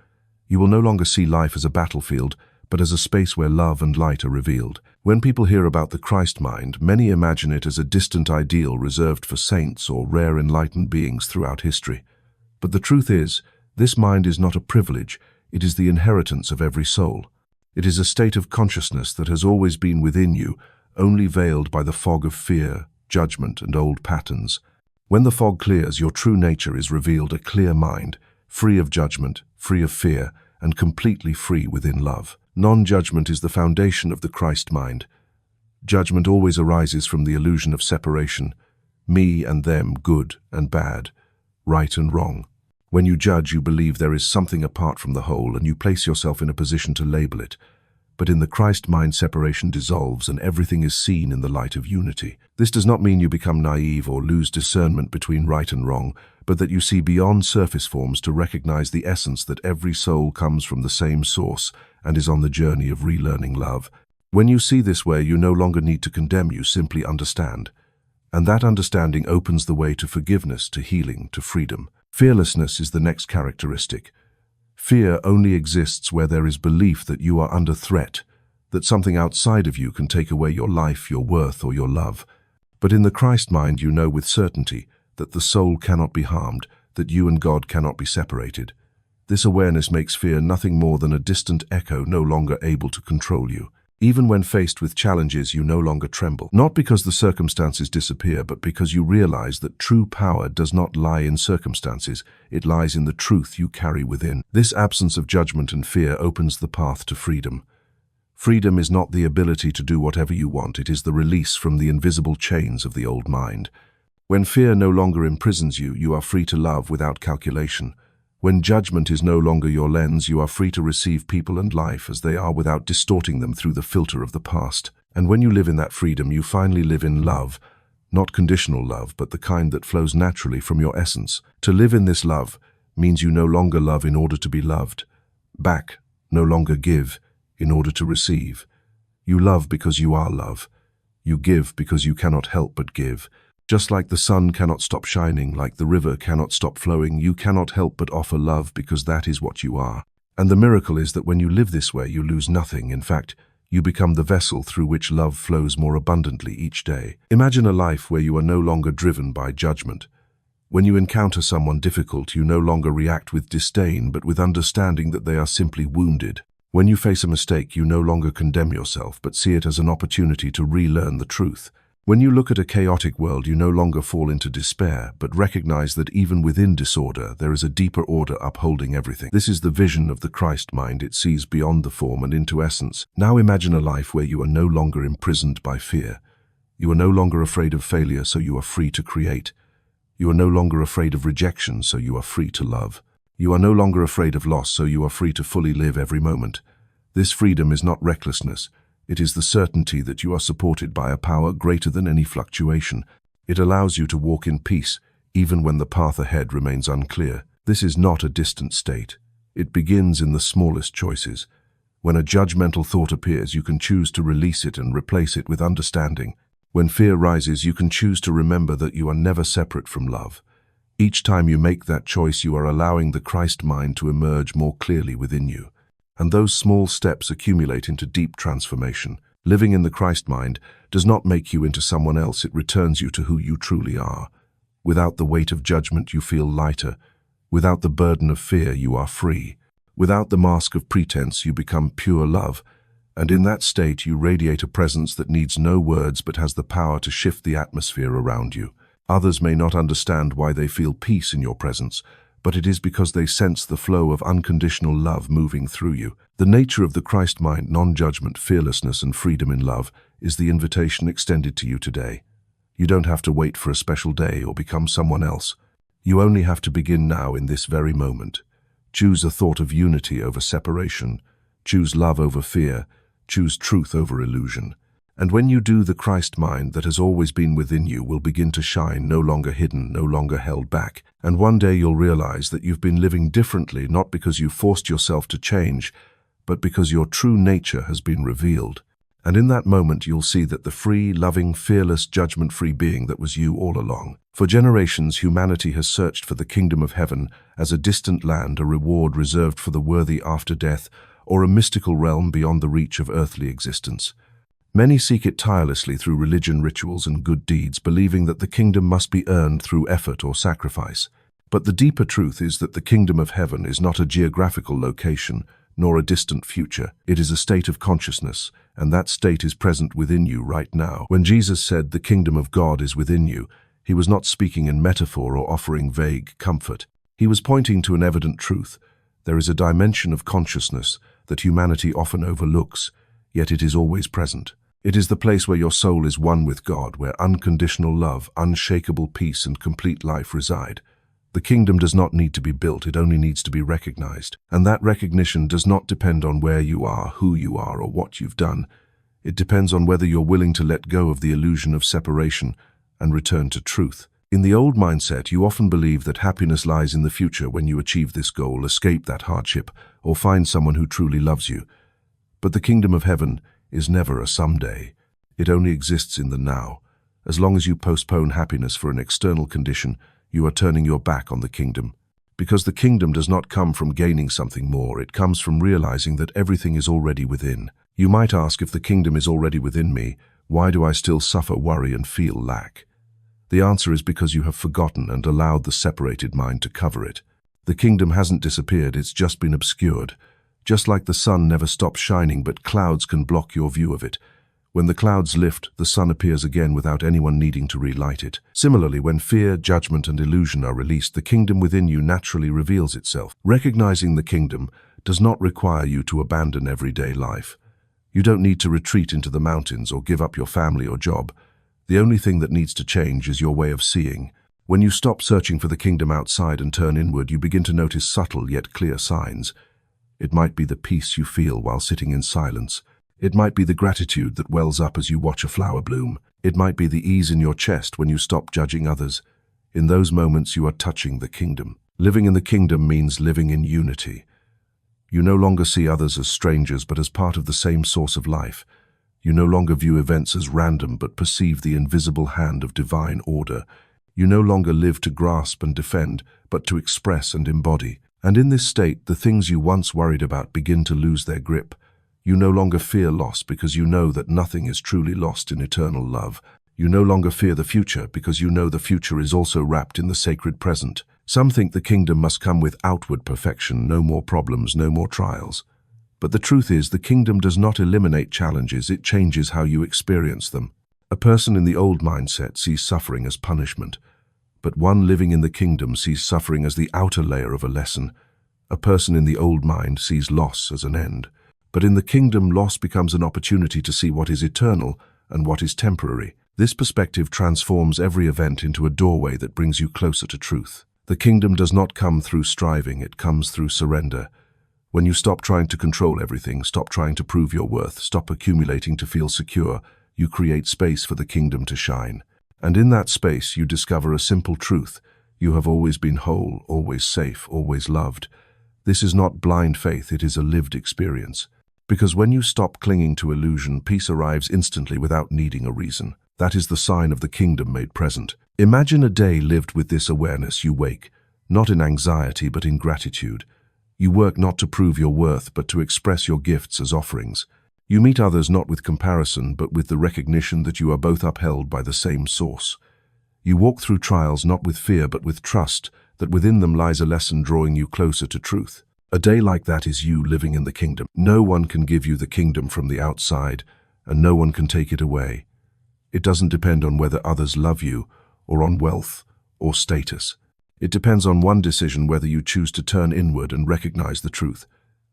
You will no longer see life as a battlefield, but as a space where love and light are revealed. When people hear about the Christ mind, many imagine it as a distant ideal reserved for saints or rare enlightened beings throughout history. But the truth is, this mind is not a privilege, it is the inheritance of every soul. It is a state of consciousness that has always been within you, only veiled by the fog of fear, judgment, and old patterns. When the fog clears, your true nature is revealed, a clear mind, free of judgment, free of fear, and completely free within love. Non-judgment is the foundation of the Christ mind. Judgment always arises from the illusion of separation, me and them, good and bad, right and wrong. When you judge, you believe there is something apart from the whole, and you place yourself in a position to label it. But in the Christ mind, separation dissolves and everything is seen in the light of unity. This does not mean you become naive or lose discernment between right and wrong, but that you see beyond surface forms to recognize the essence that every soul comes from the same source and is on the journey of relearning love. When you see this way, you no longer need to condemn, you simply understand. And that understanding opens the way to forgiveness, to healing, to freedom. Fearlessness is the next characteristic. Fear only exists where there is belief that you are under threat, that something outside of you can take away your life, your worth, or your love. But in the Christ mind, you know with certainty that the soul cannot be harmed, that you and God cannot be separated. This awareness makes fear nothing more than a distant echo, no longer able to control you. Even when faced with challenges, you no longer tremble. Not because the circumstances disappear, but because you realize that true power does not lie in circumstances, it lies in the truth you carry within. This absence of judgment and fear opens the path to freedom. Freedom is not the ability to do whatever you want, it is the release from the invisible chains of the old mind. When fear no longer imprisons you, you are free to love without calculation. When judgment is no longer your lens, you are free to receive people and life as they are without distorting them through the filter of the past. And when you live in that freedom, you finally live in love, not conditional love, but the kind that flows naturally from your essence. To live in this love means you no longer love in order to be loved. Back, no longer give in order to receive. You love because you are love. You give because you cannot help but give. Just like the sun cannot stop shining, like the river cannot stop flowing, you cannot help but offer love because that is what you are. And the miracle is that when you live this way, you lose nothing. In fact, you become the vessel through which love flows more abundantly each day. Imagine a life where you are no longer driven by judgment. When you encounter someone difficult, you no longer react with disdain, but with understanding that they are simply wounded. When you face a mistake, you no longer condemn yourself, but see it as an opportunity to relearn the truth. When you look at a chaotic world, you no longer fall into despair, but recognize that even within disorder, there is a deeper order upholding everything. This is the vision of the Christ mind. It sees beyond the form and into essence. Now imagine a life where you are no longer imprisoned by fear. You are no longer afraid of failure, so you are free to create. You are no longer afraid of rejection, so you are free to love. You are no longer afraid of loss, so you are free to fully live every moment. This freedom is not recklessness. It is the certainty that you are supported by a power greater than any fluctuation. It allows you to walk in peace, even when the path ahead remains unclear. This is not a distant state. It begins in the smallest choices. When a judgmental thought appears, you can choose to release it and replace it with understanding. When fear rises, you can choose to remember that you are never separate from love. Each time you make that choice, you are allowing the Christ mind to emerge more clearly within you. And those small steps accumulate into deep transformation. Living in the Christ mind does not make you into someone else, it returns you to who you truly are. Without the weight of judgment, you feel lighter. Without the burden of fear, you are free. Without the mask of pretense, you become pure love. And in that state, you radiate a presence that needs no words but has the power to shift the atmosphere around you. Others may not understand why they feel peace in your presence, but it is because they sense the flow of unconditional love moving through you. The nature of the Christ mind, non-judgment, fearlessness, and freedom in love, is the invitation extended to you today. You don't have to wait for a special day or become someone else. You only have to begin now in this very moment. Choose a thought of unity over separation. Choose love over fear. Choose truth over illusion. And when you do, the Christ mind that has always been within you will begin to shine, no longer hidden, no longer held back. And one day you'll realize that you've been living differently, not because you forced yourself to change, but because your true nature has been revealed. And in that moment you'll see that the free, loving, fearless, judgment-free being that was you all along. For generations, humanity has searched for the kingdom of heaven as a distant land, a reward reserved for the worthy after death, or a mystical realm beyond the reach of earthly existence. Many seek it tirelessly through religion, rituals, and good deeds, believing that the kingdom must be earned through effort or sacrifice. But the deeper truth is that the kingdom of heaven is not a geographical location, nor a distant future. It is a state of consciousness, and that state is present within you right now. When Jesus said the kingdom of God is within you, he was not speaking in metaphor or offering vague comfort. He was pointing to an evident truth. There is a dimension of consciousness that humanity often overlooks, yet it is always present. It is the place where your soul is one with God, where unconditional love, unshakable peace, and complete life reside. The kingdom does not need to be built, it only needs to be recognized. And that recognition does not depend on where you are, who you are, or what you've done. It depends on whether you're willing to let go of the illusion of separation and return to truth. In the old mindset, you often believe that happiness lies in the future when you achieve this goal, escape that hardship, or find someone who truly loves you. But the kingdom of heaven is never a someday. It only exists in the now. As long as you postpone happiness for an external condition, you are turning your back on the kingdom. Because the kingdom does not come from gaining something more, it comes from realizing that everything is already within. You might ask, if the kingdom is already within me, why do I still suffer, worry, and feel lack? The answer is because you have forgotten and allowed the separated mind to cover it. The kingdom hasn't disappeared, it's just been obscured. Just like the sun never stops shining, but clouds can block your view of it. When the clouds lift, the sun appears again without anyone needing to relight it. Similarly, when fear, judgment, and illusion are released, the kingdom within you naturally reveals itself. Recognizing the kingdom does not require you to abandon everyday life. You don't need to retreat into the mountains or give up your family or job. The only thing that needs to change is your way of seeing. When you stop searching for the kingdom outside and turn inward, you begin to notice subtle yet clear signs. It might be the peace you feel while sitting in silence. It might be the gratitude that wells up as you watch a flower bloom. It might be the ease in your chest when you stop judging others. In those moments, you are touching the kingdom. Living in the kingdom means living in unity. You no longer see others as strangers, but as part of the same source of life. You no longer view events as random, but perceive the invisible hand of divine order. You no longer live to grasp and defend, but to express and embody. And in this state, the things you once worried about begin to lose their grip. You no longer fear loss because you know that nothing is truly lost in eternal love. You no longer fear the future because you know the future is also wrapped in the sacred present. Some think the kingdom must come with outward perfection, no more problems, no more trials. But the truth is, the kingdom does not eliminate challenges, it changes how you experience them. A person in the old mindset sees suffering as punishment, but one living in the kingdom sees suffering as the outer layer of a lesson. A person in the old mind sees loss as an end. But in the kingdom, loss becomes an opportunity to see what is eternal and what is temporary. This perspective transforms every event into a doorway that brings you closer to truth. The kingdom does not come through striving, it comes through surrender. When you stop trying to control everything, stop trying to prove your worth, stop accumulating to feel secure, you create space for the kingdom to shine. And in that space, you discover a simple truth. You have always been whole, always safe, always loved. This is not blind faith, it is a lived experience. Because when you stop clinging to illusion, peace arrives instantly without needing a reason. That is the sign of the kingdom made present. Imagine a day lived with this awareness. You wake, not in anxiety but in gratitude. You work not to prove your worth but to express your gifts as offerings. You meet others not with comparison but with the recognition that you are both upheld by the same source. You walk through trials not with fear but with trust that within them lies a lesson drawing you closer to truth. A day like that is you living in the kingdom. No one can give you the kingdom from the outside, and no one can take it away. It doesn't depend on whether others love you, or on wealth, or status. It depends on one decision, whether you choose to turn inward and recognize the truth.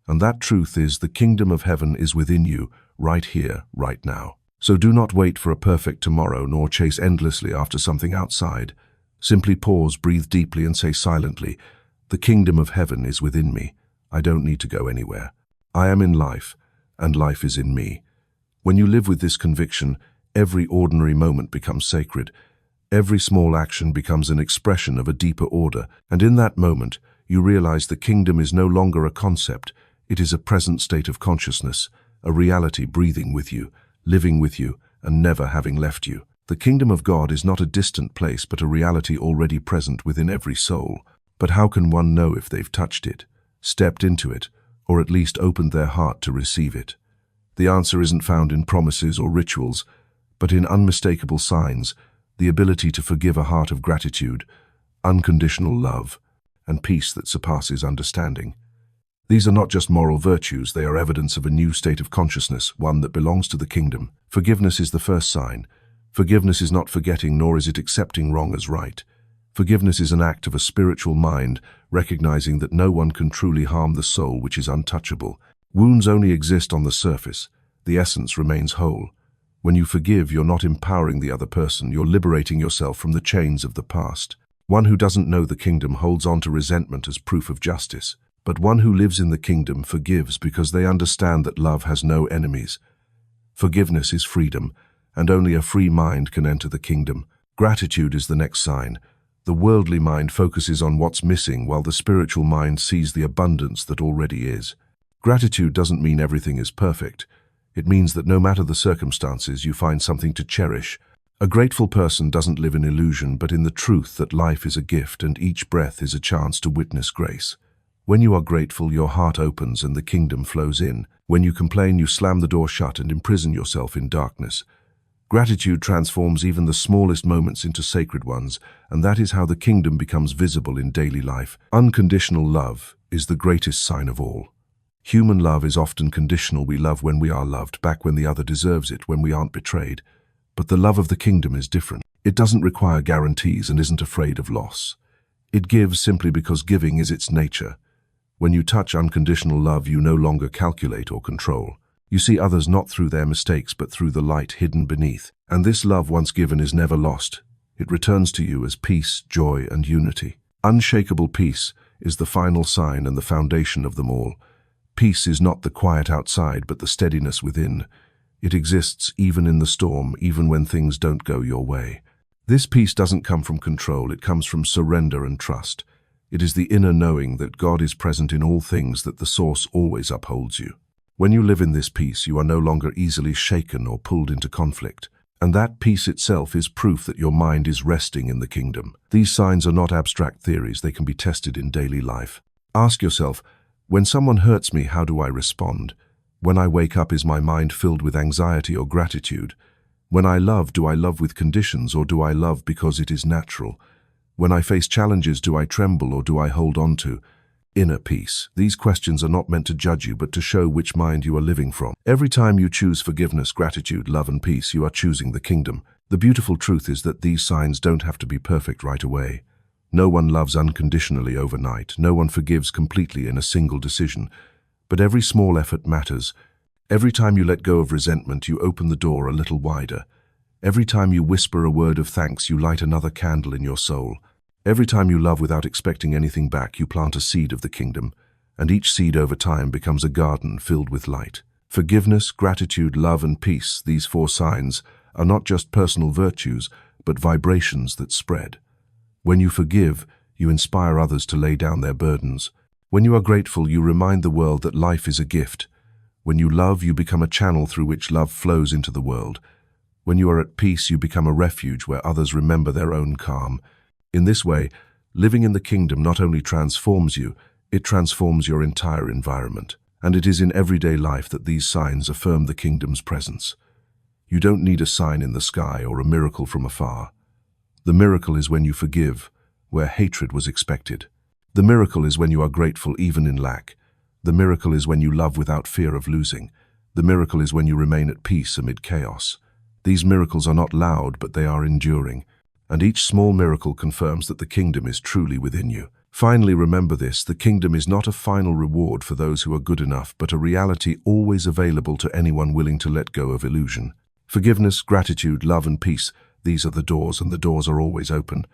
And that truth is the kingdom of heaven is within you, right here, right now. So do not wait for a perfect tomorrow, nor chase endlessly after something outside. Simply pause, breathe deeply, and say silently, "The kingdom of heaven is within me. I don't need to go anywhere. I am in life, and life is in me. When you live with this conviction, every ordinary moment becomes sacred. Every small action becomes an expression of a deeper order, and in that moment, you realize the kingdom is no longer a concept, it is a present state of consciousness, a reality breathing with you, living with you, and never having left you. The kingdom of God is not a distant place but a reality already present within every soul. But how can one know if they've touched it, stepped into it, or at least opened their heart to receive it? The answer isn't found in promises or rituals, but in unmistakable signs, the ability to forgive, a heart of gratitude, unconditional love, and peace that surpasses understanding. These are not just moral virtues, they are evidence of a new state of consciousness, one that belongs to the kingdom. Forgiveness is the first sign. Forgiveness is not forgetting, nor is it accepting wrong as right. Forgiveness is an act of a spiritual mind, recognizing that no one can truly harm the soul which is untouchable. Wounds only exist on the surface. The essence remains whole. When you forgive, you're not empowering the other person, you're liberating yourself from the chains of the past. One who doesn't know the kingdom holds on to resentment as proof of justice. But one who lives in the kingdom forgives because they understand that love has no enemies. Forgiveness is freedom, and only a free mind can enter the kingdom. Gratitude is the next sign. The worldly mind focuses on what's missing, while the spiritual mind sees the abundance that already is. Gratitude doesn't mean everything is perfect. It means that no matter the circumstances, you find something to cherish. A grateful person doesn't live in illusion, but in the truth that life is a gift and each breath is a chance to witness grace. When you are grateful, your heart opens and the kingdom flows in. When you complain, you slam the door shut and imprison yourself in darkness. Gratitude transforms even the smallest moments into sacred ones, and that is how the kingdom becomes visible in daily life. Unconditional love is the greatest sign of all. Human love is often conditional. We love when we are loved, back when the other deserves it, when we aren't betrayed. But the love of the kingdom is different. It doesn't require guarantees and isn't afraid of loss. It gives simply because giving is its nature. When you touch unconditional love, you no longer calculate or control. You see others not through their mistakes, but through the light hidden beneath. And this love, once given, is never lost. It returns to you as peace, joy, and unity. Unshakable peace is the final sign and the foundation of them all. Peace is not the quiet outside, but the steadiness within. It exists even in the storm, even when things don't go your way. This peace doesn't come from control, it comes from surrender and trust. It is the inner knowing that God is present in all things, that the source always upholds you. When you live in this peace, you are no longer easily shaken or pulled into conflict. And that peace itself is proof that your mind is resting in the kingdom. These signs are not abstract theories, they can be tested in daily life. Ask yourself, when someone hurts me, how do I respond? When I wake up, is my mind filled with anxiety or gratitude? When I love, do I love with conditions, or do I love because it is natural? When I face challenges, do I tremble or do I hold on to inner peace? These questions are not meant to judge you, but to show which mind you are living from. Every time you choose forgiveness, gratitude, love, and peace, you are choosing the kingdom. The beautiful truth is that these signs don't have to be perfect right away. No one loves unconditionally overnight. No one forgives completely in a single decision. But every small effort matters. Every time you let go of resentment, you open the door a little wider. Every time you whisper a word of thanks, you light another candle in your soul. Every time you love without expecting anything back, you plant a seed of the kingdom, and each seed over time becomes a garden filled with light. Forgiveness, gratitude, love, and peace, these four signs, are not just personal virtues, but vibrations that spread. When you forgive, you inspire others to lay down their burdens. When you are grateful, you remind the world that life is a gift. When you love, you become a channel through which love flows into the world. When you are at peace, you become a refuge where others remember their own calm. In this way, living in the kingdom not only transforms you, it transforms your entire environment. And it is in everyday life that these signs affirm the kingdom's presence. You don't need a sign in the sky or a miracle from afar. The miracle is when you forgive, where hatred was expected. The miracle is when you are grateful even in lack. The miracle is when you love without fear of losing. The miracle is when you remain at peace amid chaos. These miracles are not loud, but they are enduring. And each small miracle confirms that the kingdom is truly within you. Finally, remember this, the kingdom is not a final reward for those who are good enough, but a reality always available to anyone willing to let go of illusion. Forgiveness, gratitude, love, and peace, these are the doors, and the doors are always open.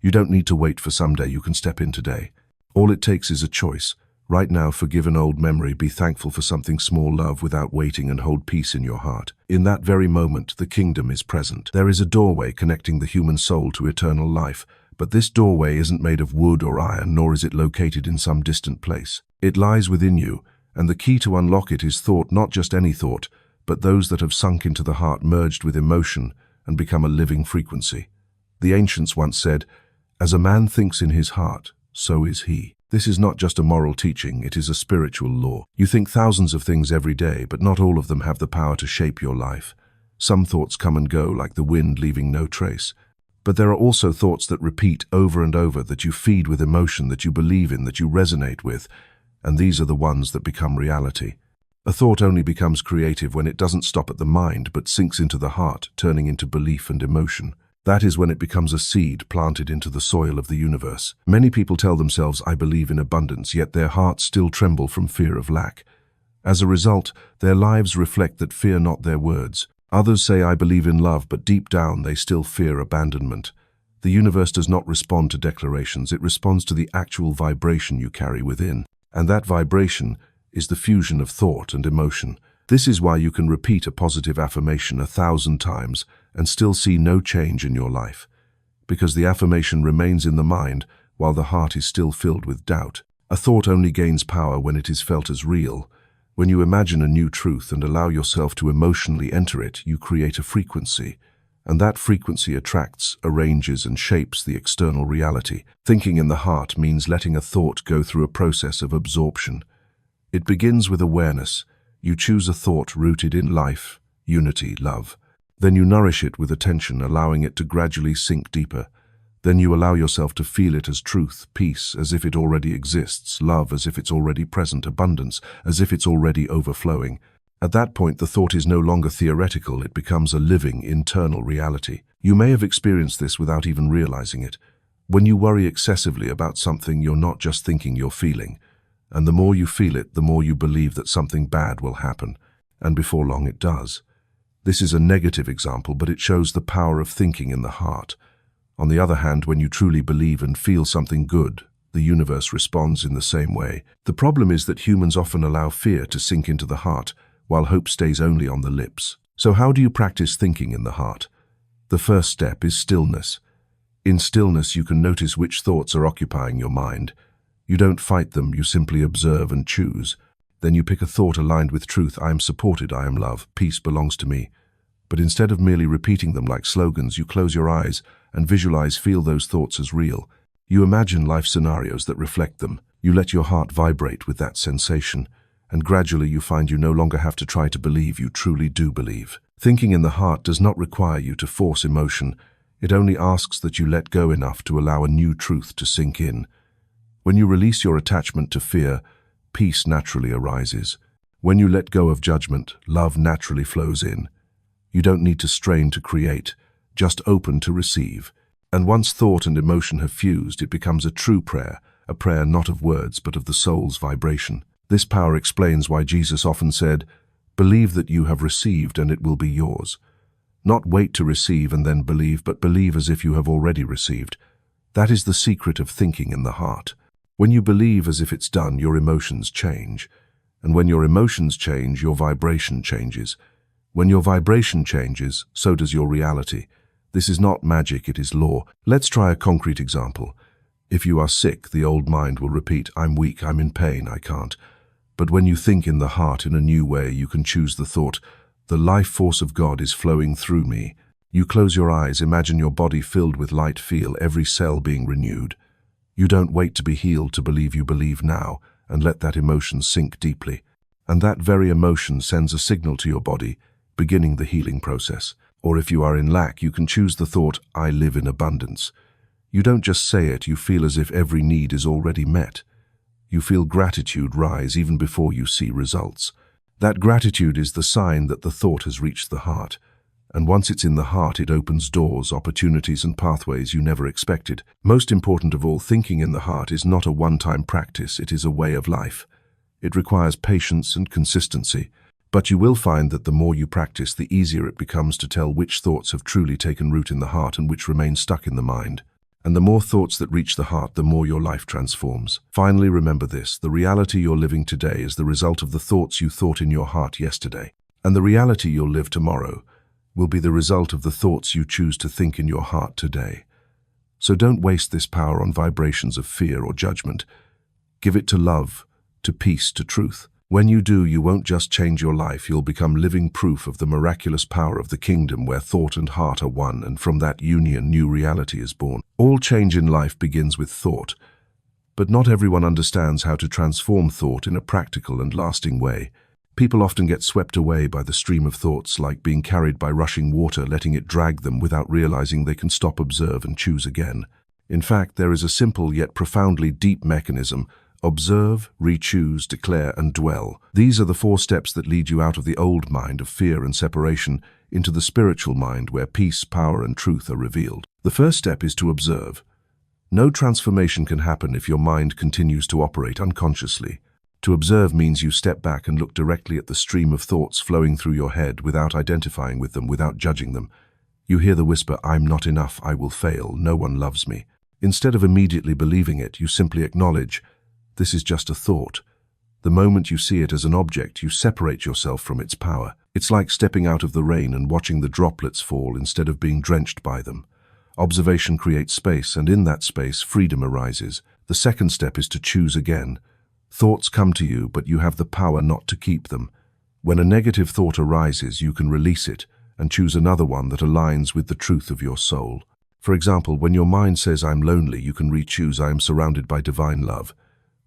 You don't need to wait for someday, you can step in today. All it takes is a choice. Right now, forgive an old memory, be thankful for something small, love without waiting, and hold peace in your heart. In that very moment, the kingdom is present. There is a doorway connecting the human soul to eternal life, but this doorway isn't made of wood or iron, nor is it located in some distant place. It lies within you, and the key to unlock it is thought, not just any thought, but those that have sunk into the heart, merged with emotion, and become a living frequency. The ancients once said, "As a man thinks in his heart, so is he." This is not just a moral teaching, it is a spiritual law. You think thousands of things every day, but not all of them have the power to shape your life. Some thoughts come and go like the wind, leaving no trace. But there are also thoughts that repeat over and over, that you feed with emotion, that you believe in, that you resonate with, and these are the ones that become reality. A thought only becomes creative when it doesn't stop at the mind, but sinks into the heart, turning into belief and emotion. That is when it becomes a seed planted into the soil of the universe. Many people tell themselves, "I believe in abundance," yet their hearts still tremble from fear of lack. As a result, their lives reflect that fear, not their words. Others say, "I believe in love," but deep down they still fear abandonment. The universe does not respond to declarations, it responds to the actual vibration you carry within. And that vibration is the fusion of thought and emotion. This is why you can repeat a positive affirmation 1,000 times and still see no change in your life. Because the affirmation remains in the mind while the heart is still filled with doubt. A thought only gains power when it is felt as real. When you imagine a new truth and allow yourself to emotionally enter it, you create a frequency. And that frequency attracts, arranges, and shapes the external reality. Thinking in the heart means letting a thought go through a process of absorption. It begins with awareness. You choose a thought rooted in life, unity, love. Then you nourish it with attention, allowing it to gradually sink deeper. Then you allow yourself to feel it as truth, peace, as if it already exists, love as if it's already present, abundance as if it's already overflowing. At that point, the thought is no longer theoretical, it becomes a living, internal reality. You may have experienced this without even realizing it. When you worry excessively about something, you're not just thinking, you're feeling. And the more you feel it, the more you believe that something bad will happen. And before long it does. This is a negative example, but it shows the power of thinking in the heart. On the other hand, when you truly believe and feel something good, the universe responds in the same way. The problem is that humans often allow fear to sink into the heart, while hope stays only on the lips. So how do you practice thinking in the heart? The first step is stillness. In stillness, you can notice which thoughts are occupying your mind. You don't fight them, you simply observe and choose. Then you pick a thought aligned with truth. I am supported, I am love, peace belongs to me. But instead of merely repeating them like slogans, you close your eyes and visualize, feel those thoughts as real. You imagine life scenarios that reflect them. You let your heart vibrate with that sensation. And gradually you find you no longer have to try to believe, you truly do believe. Thinking in the heart does not require you to force emotion. It only asks that you let go enough to allow a new truth to sink in. When you release your attachment to fear, peace naturally arises. When you let go of judgment, love naturally flows in. You don't need to strain to create, just open to receive. And once thought and emotion have fused, it becomes a true prayer, a prayer not of words but of the soul's vibration. This power explains why Jesus often said, "Believe that you have received and it will be yours." Not wait to receive and then believe, but believe as if you have already received. That is the secret of thinking in the heart. When you believe as if it's done, your emotions change. And when your emotions change, your vibration changes. When your vibration changes, so does your reality. This is not magic, it is law. Let's try a concrete example. If you are sick, the old mind will repeat, "I'm weak, I'm in pain, I can't." But when you think in the heart in a new way, you can choose the thought, "The life force of God is flowing through me." You close your eyes, imagine your body filled with light, feel every cell being renewed. You don't wait to be healed to believe, you believe now, and let that emotion sink deeply. And that very emotion sends a signal to your body, beginning the healing process. Or if you are in lack, you can choose the thought, "I live in abundance." You don't just say it, you feel as if every need is already met. You feel gratitude rise even before you see results. That gratitude is the sign that the thought has reached the heart. And once it's in the heart, it opens doors, opportunities, and pathways you never expected. Most important of all, thinking in the heart is not a one-time practice, it is a way of life. It requires patience and consistency. But you will find that the more you practice, the easier it becomes to tell which thoughts have truly taken root in the heart and which remain stuck in the mind. And the more thoughts that reach the heart, the more your life transforms. Finally, remember this: the reality you're living today is the result of the thoughts you thought in your heart yesterday. And the reality you'll live tomorrow will be the result of the thoughts you choose to think in your heart today. So don't waste this power on vibrations of fear or judgment. Give it to love, to peace, to truth. When you do, you won't just change your life, you'll become living proof of the miraculous power of the kingdom where thought and heart are one, and from that union, new reality is born. All change in life begins with thought, but not everyone understands how to transform thought in a practical and lasting way. People often get swept away by the stream of thoughts, like being carried by rushing water, letting it drag them without realizing they can stop, observe, and choose again. In fact, there is a simple yet profoundly deep mechanism: observe, re-choose, declare, and dwell. These are the 4 steps that lead you out of the old mind of fear and separation into the spiritual mind where peace, power, and truth are revealed. The first step is to observe. No transformation can happen if your mind continues to operate unconsciously. To observe means you step back and look directly at the stream of thoughts flowing through your head without identifying with them, without judging them. You hear the whisper, "I'm not enough, I will fail, no one loves me." Instead of immediately believing it, you simply acknowledge, this is just a thought. The moment you see it as an object, you separate yourself from its power. It's like stepping out of the rain and watching the droplets fall instead of being drenched by them. Observation creates space, and in that space, freedom arises. The second step is to choose again. Thoughts come to you, but you have the power not to keep them. When a negative thought arises, you can release it and choose another one that aligns with the truth of your soul. For example, when your mind says, "I'm lonely," you can re-choose, "I am surrounded by divine love."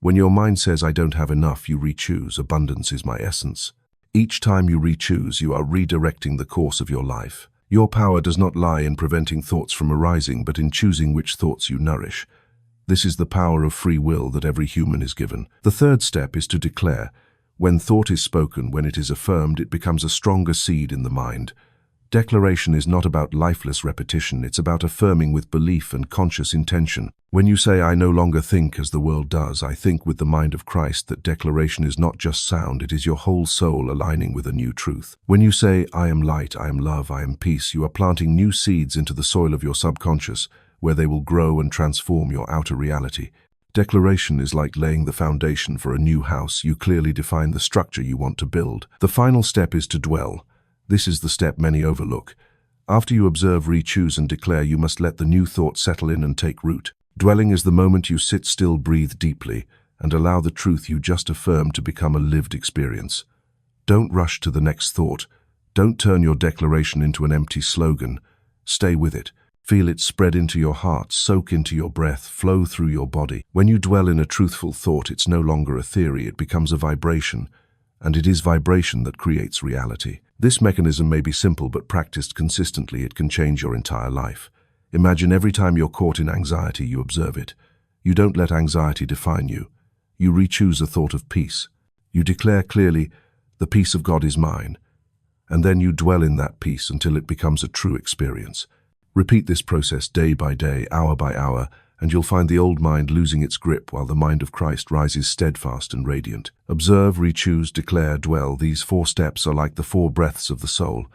When your mind says, "I don't have enough," you re-choose, "Abundance is my essence." Each time you re-choose, you are redirecting the course of your life. Your power does not lie in preventing thoughts from arising, but in choosing which thoughts you nourish. This is the power of free will that every human is given. The third step is to declare. When thought is spoken, when it is affirmed, it becomes a stronger seed in the mind. Declaration is not about lifeless repetition, it's about affirming with belief and conscious intention. When you say, "I no longer think as the world does, I think with the mind of Christ," that declaration is not just sound, it is your whole soul aligning with a new truth. When you say, "I am light, I am love, I am peace," you are planting new seeds into the soil of your subconscious, where they will grow and transform your outer reality. Declaration is like laying the foundation for a new house. You clearly define the structure you want to build. The final step is to dwell. This is the step many overlook. After you observe, re-choose, and declare, you must let the new thought settle in and take root. Dwelling is the moment you sit still, breathe deeply, and allow the truth you just affirmed to become a lived experience. Don't rush to the next thought. Don't turn your declaration into an empty slogan. Stay with it. Feel it spread into your heart, soak into your breath, flow through your body. When you dwell in a truthful thought, it's no longer a theory, it becomes a vibration. And it is vibration that creates reality. This mechanism may be simple, but practiced consistently, it can change your entire life. Imagine every time you're caught in anxiety, you observe it. You don't let anxiety define you. You re-choose a thought of peace. You declare clearly, "The peace of God is mine." And then you dwell in that peace until it becomes a true experience. Repeat this process day by day, hour by hour, and you'll find the old mind losing its grip while the mind of Christ rises steadfast and radiant. Observe, re-choose, declare, dwell. These 4 steps are like the 4 breaths of the soul.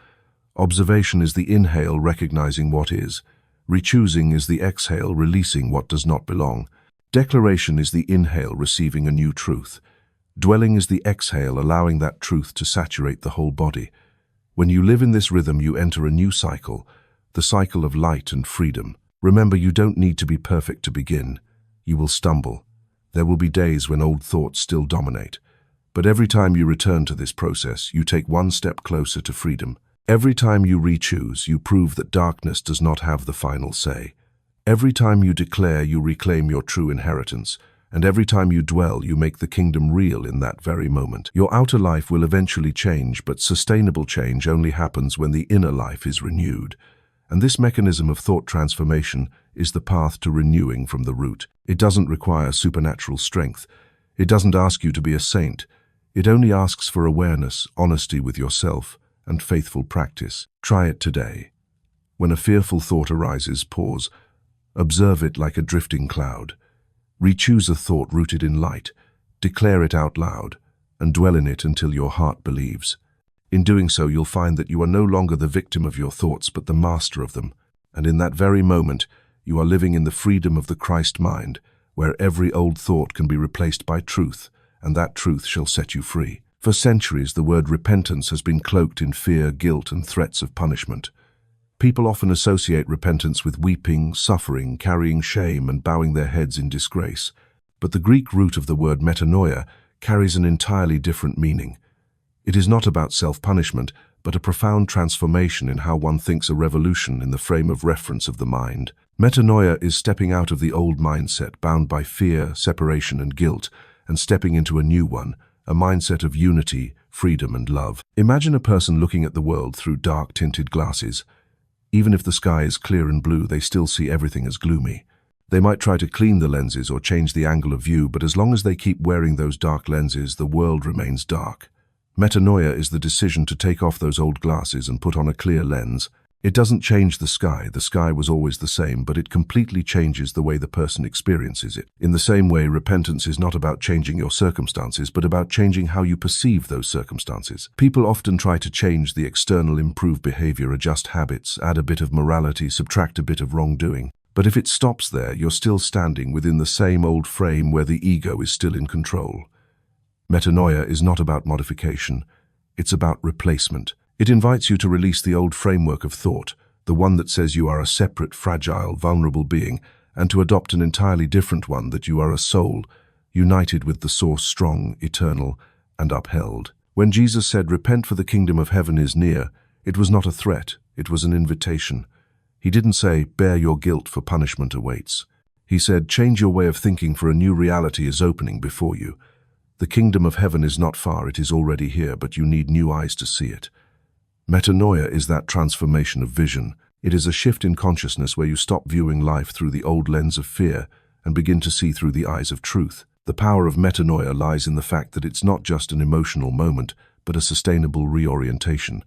Observation is the inhale, recognizing what is. Re-choosing is the exhale, releasing what does not belong. Declaration is the inhale, receiving a new truth. Dwelling is the exhale, allowing that truth to saturate the whole body. When you live in this rhythm, you enter a new cycle, the cycle of light and freedom. Remember, you don't need to be perfect to begin. You will stumble. There will be days when old thoughts still dominate. But every time you return to this process, you take one step closer to freedom. Every time you re-choose, you prove that darkness does not have the final say. Every time you declare, you reclaim your true inheritance. And every time you dwell, you make the kingdom real in that very moment. Your outer life will eventually change, but sustainable change only happens when the inner life is renewed. And this mechanism of thought transformation is the path to renewing from the root. It doesn't require supernatural strength. It doesn't ask you to be a saint. It only asks for awareness, honesty with yourself, and faithful practice. Try it today. When a fearful thought arises, pause. Observe it like a drifting cloud. Re-choose a thought rooted in light. Declare it out loud, and dwell in it until your heart believes. In doing so, you'll find that you are no longer the victim of your thoughts, but the master of them. And in that very moment, You are living in the freedom of the Christ mind, where every old thought can be replaced by truth, and that truth shall set you free. For centuries, the word repentance has been cloaked in fear, guilt, and threats of punishment. People often associate repentance with weeping, suffering, carrying shame, and bowing their heads in disgrace. But the Greek root of the word metanoia carries an entirely different meaning. It is not about self-punishment, but a profound transformation in how one thinks, a revolution in the frame of reference of the mind. Metanoia is stepping out of the old mindset, bound by fear, separation, and guilt, and stepping into a new one, a mindset of unity, freedom, and love. Imagine a person looking at the world through dark-tinted glasses. Even if the sky is clear and blue, they still see everything as gloomy. They might try to clean the lenses or change the angle of view, but as long as they keep wearing those dark lenses, the world remains dark. Metanoia is the decision to take off those old glasses and put on a clear lens. It doesn't change the sky was always the same, but it completely changes the way the person experiences it. In the same way, repentance is not about changing your circumstances, but about changing how you perceive those circumstances. People often try to change the external, improve behavior, adjust habits, add a bit of morality, subtract a bit of wrongdoing. But if it stops there, you're still standing within the same old frame where the ego is still in control. Metanoia is not about modification, it's about replacement. It invites you to release the old framework of thought, the one that says you are a separate, fragile, vulnerable being, and to adopt an entirely different one, that you are a soul, united with the source, strong, eternal, and upheld. When Jesus said, "Repent, for the kingdom of heaven is near," it was not a threat, it was an invitation. He didn't say, "Bear your guilt, for punishment awaits." He said, "Change your way of thinking, for a new reality is opening before you. The kingdom of heaven is not far, it is already here, but you need new eyes to see it." Metanoia is that transformation of vision. It is a shift in consciousness where you stop viewing life through the old lens of fear and begin to see through the eyes of truth. The power of metanoia lies in the fact that it's not just an emotional moment, but a sustainable reorientation.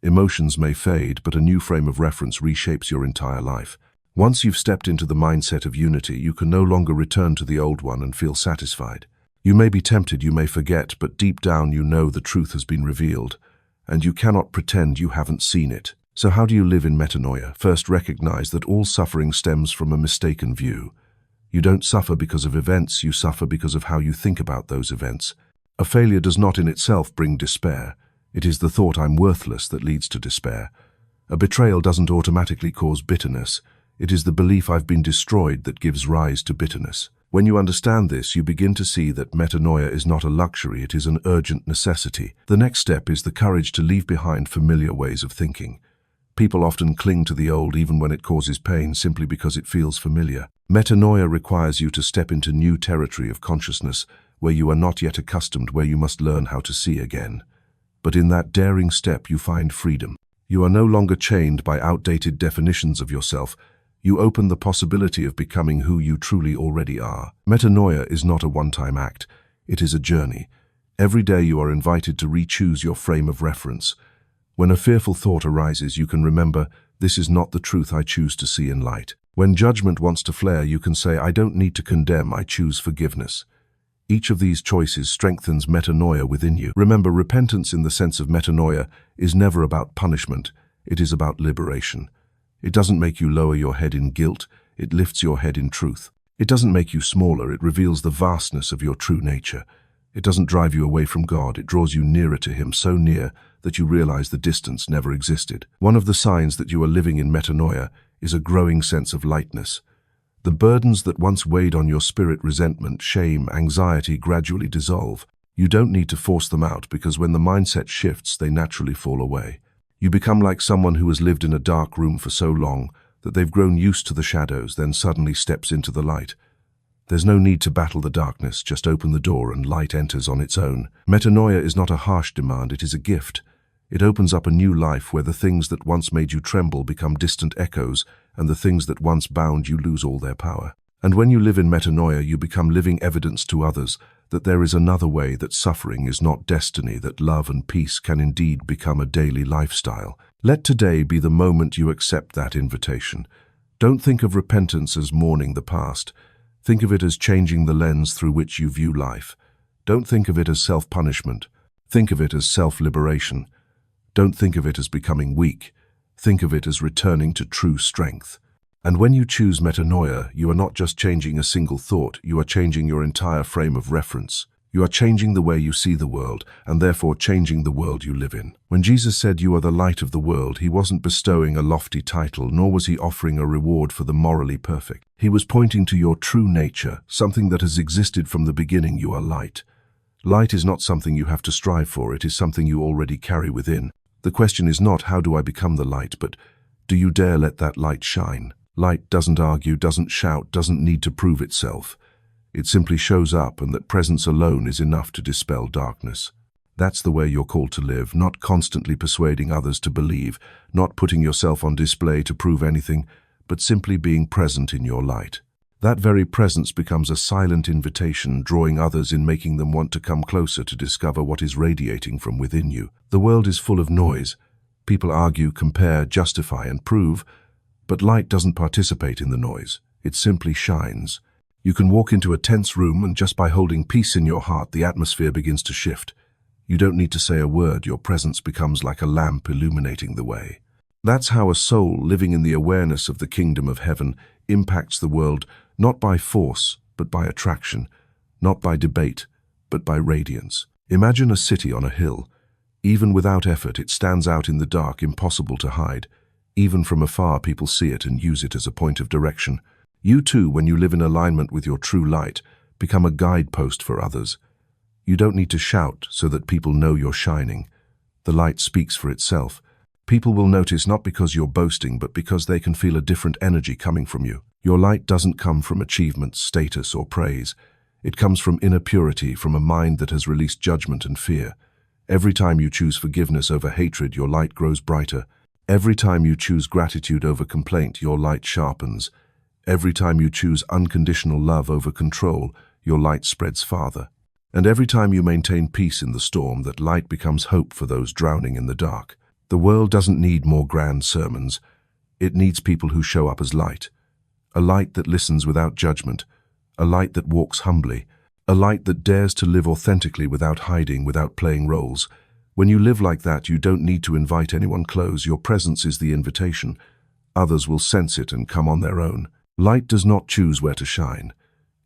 Emotions may fade, but a new frame of reference reshapes your entire life. Once you've stepped into the mindset of unity, you can no longer return to the old one and feel satisfied. You may be tempted, you may forget, but deep down you know the truth has been revealed, and you cannot pretend you haven't seen it. So how do you live in metanoia? First, recognize that all suffering stems from a mistaken view. You don't suffer because of events, you suffer because of how you think about those events. A failure does not in itself bring despair. It is the thought "I'm worthless" that leads to despair. A betrayal doesn't automatically cause bitterness. It is the belief "I've been destroyed" that gives rise to bitterness. When you understand this, you begin to see that metanoia is not a luxury, it is an urgent necessity. The next step is the courage to leave behind familiar ways of thinking. People often cling to the old even when it causes pain, simply because it feels familiar. Metanoia requires you to step into new territory of consciousness, where you are not yet accustomed, where you must learn how to see again. But in that daring step you find freedom. You are no longer chained by outdated definitions of yourself. You open the possibility of becoming who you truly already are. Metanoia is not a one-time act. It is a journey. Every day you are invited to re-choose your frame of reference. When a fearful thought arises, you can remember, "This is not the truth I choose to see in light." When judgment wants to flare, you can say, "I don't need to condemn, I choose forgiveness." Each of these choices strengthens metanoia within you. Remember, repentance in the sense of metanoia is never about punishment. It is about liberation. It doesn't make you lower your head in guilt, it lifts your head in truth. It doesn't make you smaller, it reveals the vastness of your true nature. It doesn't drive you away from God, it draws you nearer to Him, so near that you realize the distance never existed. One of the signs that you are living in metanoia is a growing sense of lightness. The burdens that once weighed on your spirit, resentment, shame, anxiety, gradually dissolve. You don't need to force them out, because when the mindset shifts, they naturally fall away. You become like someone who has lived in a dark room for so long that they've grown used to the shadows, then suddenly steps into the light. There's no need to battle the darkness, just open the door and light enters on its own. Metanoia is not a harsh demand, it is a gift. It opens up a new life where the things that once made you tremble become distant echoes, and the things that once bound you lose all their power. And when you live in metanoia, you become living evidence to others that there is another way, that suffering is not destiny, that love and peace can indeed become a daily lifestyle. Let today be the moment you accept that invitation. Don't think of repentance as mourning the past. Think of it as changing the lens through which you view life. Don't think of it as self-punishment. Think of it as self-liberation. Don't think of it as becoming weak. Think of it as returning to true strength. And when you choose metanoia, you are not just changing a single thought, you are changing your entire frame of reference. You are changing the way you see the world, and therefore changing the world you live in. When Jesus said you are the light of the world, he wasn't bestowing a lofty title, nor was he offering a reward for the morally perfect. He was pointing to your true nature, something that has existed from the beginning. You are light. Light is not something you have to strive for, it is something you already carry within. The question is not, how do I become the light, but do you dare let that light shine? Light doesn't argue, doesn't shout, doesn't need to prove itself. It simply shows up, and that presence alone is enough to dispel darkness. That's the way you're called to live, not constantly persuading others to believe, not putting yourself on display to prove anything, but simply being present in your light. That very presence becomes a silent invitation, drawing others in, making them want to come closer to discover what is radiating from within you. The world is full of noise. People argue, compare, justify, and prove, but light doesn't participate in the noise. It simply shines. You can walk into a tense room, and just by holding peace in your heart, the atmosphere begins to shift. You don't need to say a word, your presence becomes like a lamp illuminating the way. That's how a soul living in the awareness of the kingdom of heaven impacts the world, not by force, but by attraction, not by debate, but by radiance. Imagine a city on a hill. Even without effort, it stands out in the dark, impossible to hide. Even from afar, people see it and use it as a point of direction. You too, when you live in alignment with your true light, become a guidepost for others. You don't need to shout so that people know you're shining. The light speaks for itself. People will notice not because you're boasting, but because they can feel a different energy coming from you. Your light doesn't come from achievement, status, or praise. It comes from inner purity, from a mind that has released judgment and fear. Every time you choose forgiveness over hatred, your light grows brighter. Every time you choose gratitude over complaint, your light sharpens. Every time you choose unconditional love over control, your light spreads farther. And every time you maintain peace in the storm, that light becomes hope for those drowning in the dark. The world doesn't need more grand sermons. It needs people who show up as light. A light that listens without judgment. A light that walks humbly. A light that dares to live authentically without hiding, without playing roles. When you live like that, you don't need to invite anyone close. Your presence is the invitation. Others will sense it and come on their own. Light does not choose where to shine.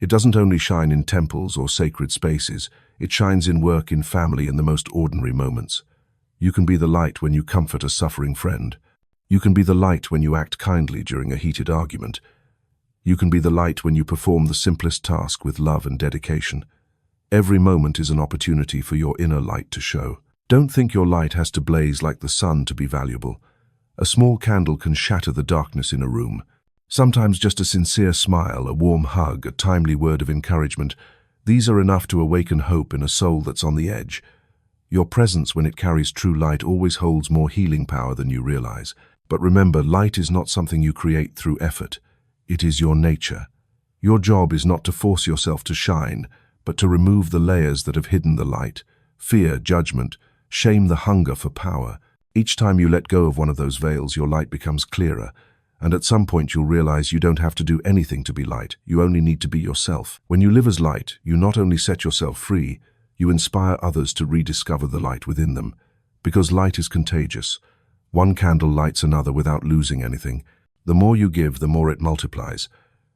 It doesn't only shine in temples or sacred spaces. It shines in work, in family, in the most ordinary moments. You can be the light when you comfort a suffering friend. You can be the light when you act kindly during a heated argument. You can be the light when you perform the simplest task with love and dedication. Every moment is an opportunity for your inner light to show. Don't think your light has to blaze like the sun to be valuable. A small candle can shatter the darkness in a room. Sometimes just a sincere smile, a warm hug, a timely word of encouragement, these are enough to awaken hope in a soul that's on the edge. Your presence, when it carries true light, always holds more healing power than you realize. But remember, light is not something you create through effort. It is your nature. Your job is not to force yourself to shine, but to remove the layers that have hidden the light. Fear, judgment, shame, the hunger for power. Each time you let go of one of those veils, your light becomes clearer. And at some point you'll realize you don't have to do anything to be light. You only need to be yourself. When you live as light, you not only set yourself free, you inspire others to rediscover the light within them. Because light is contagious. One candle lights another without losing anything. The more you give, the more it multiplies.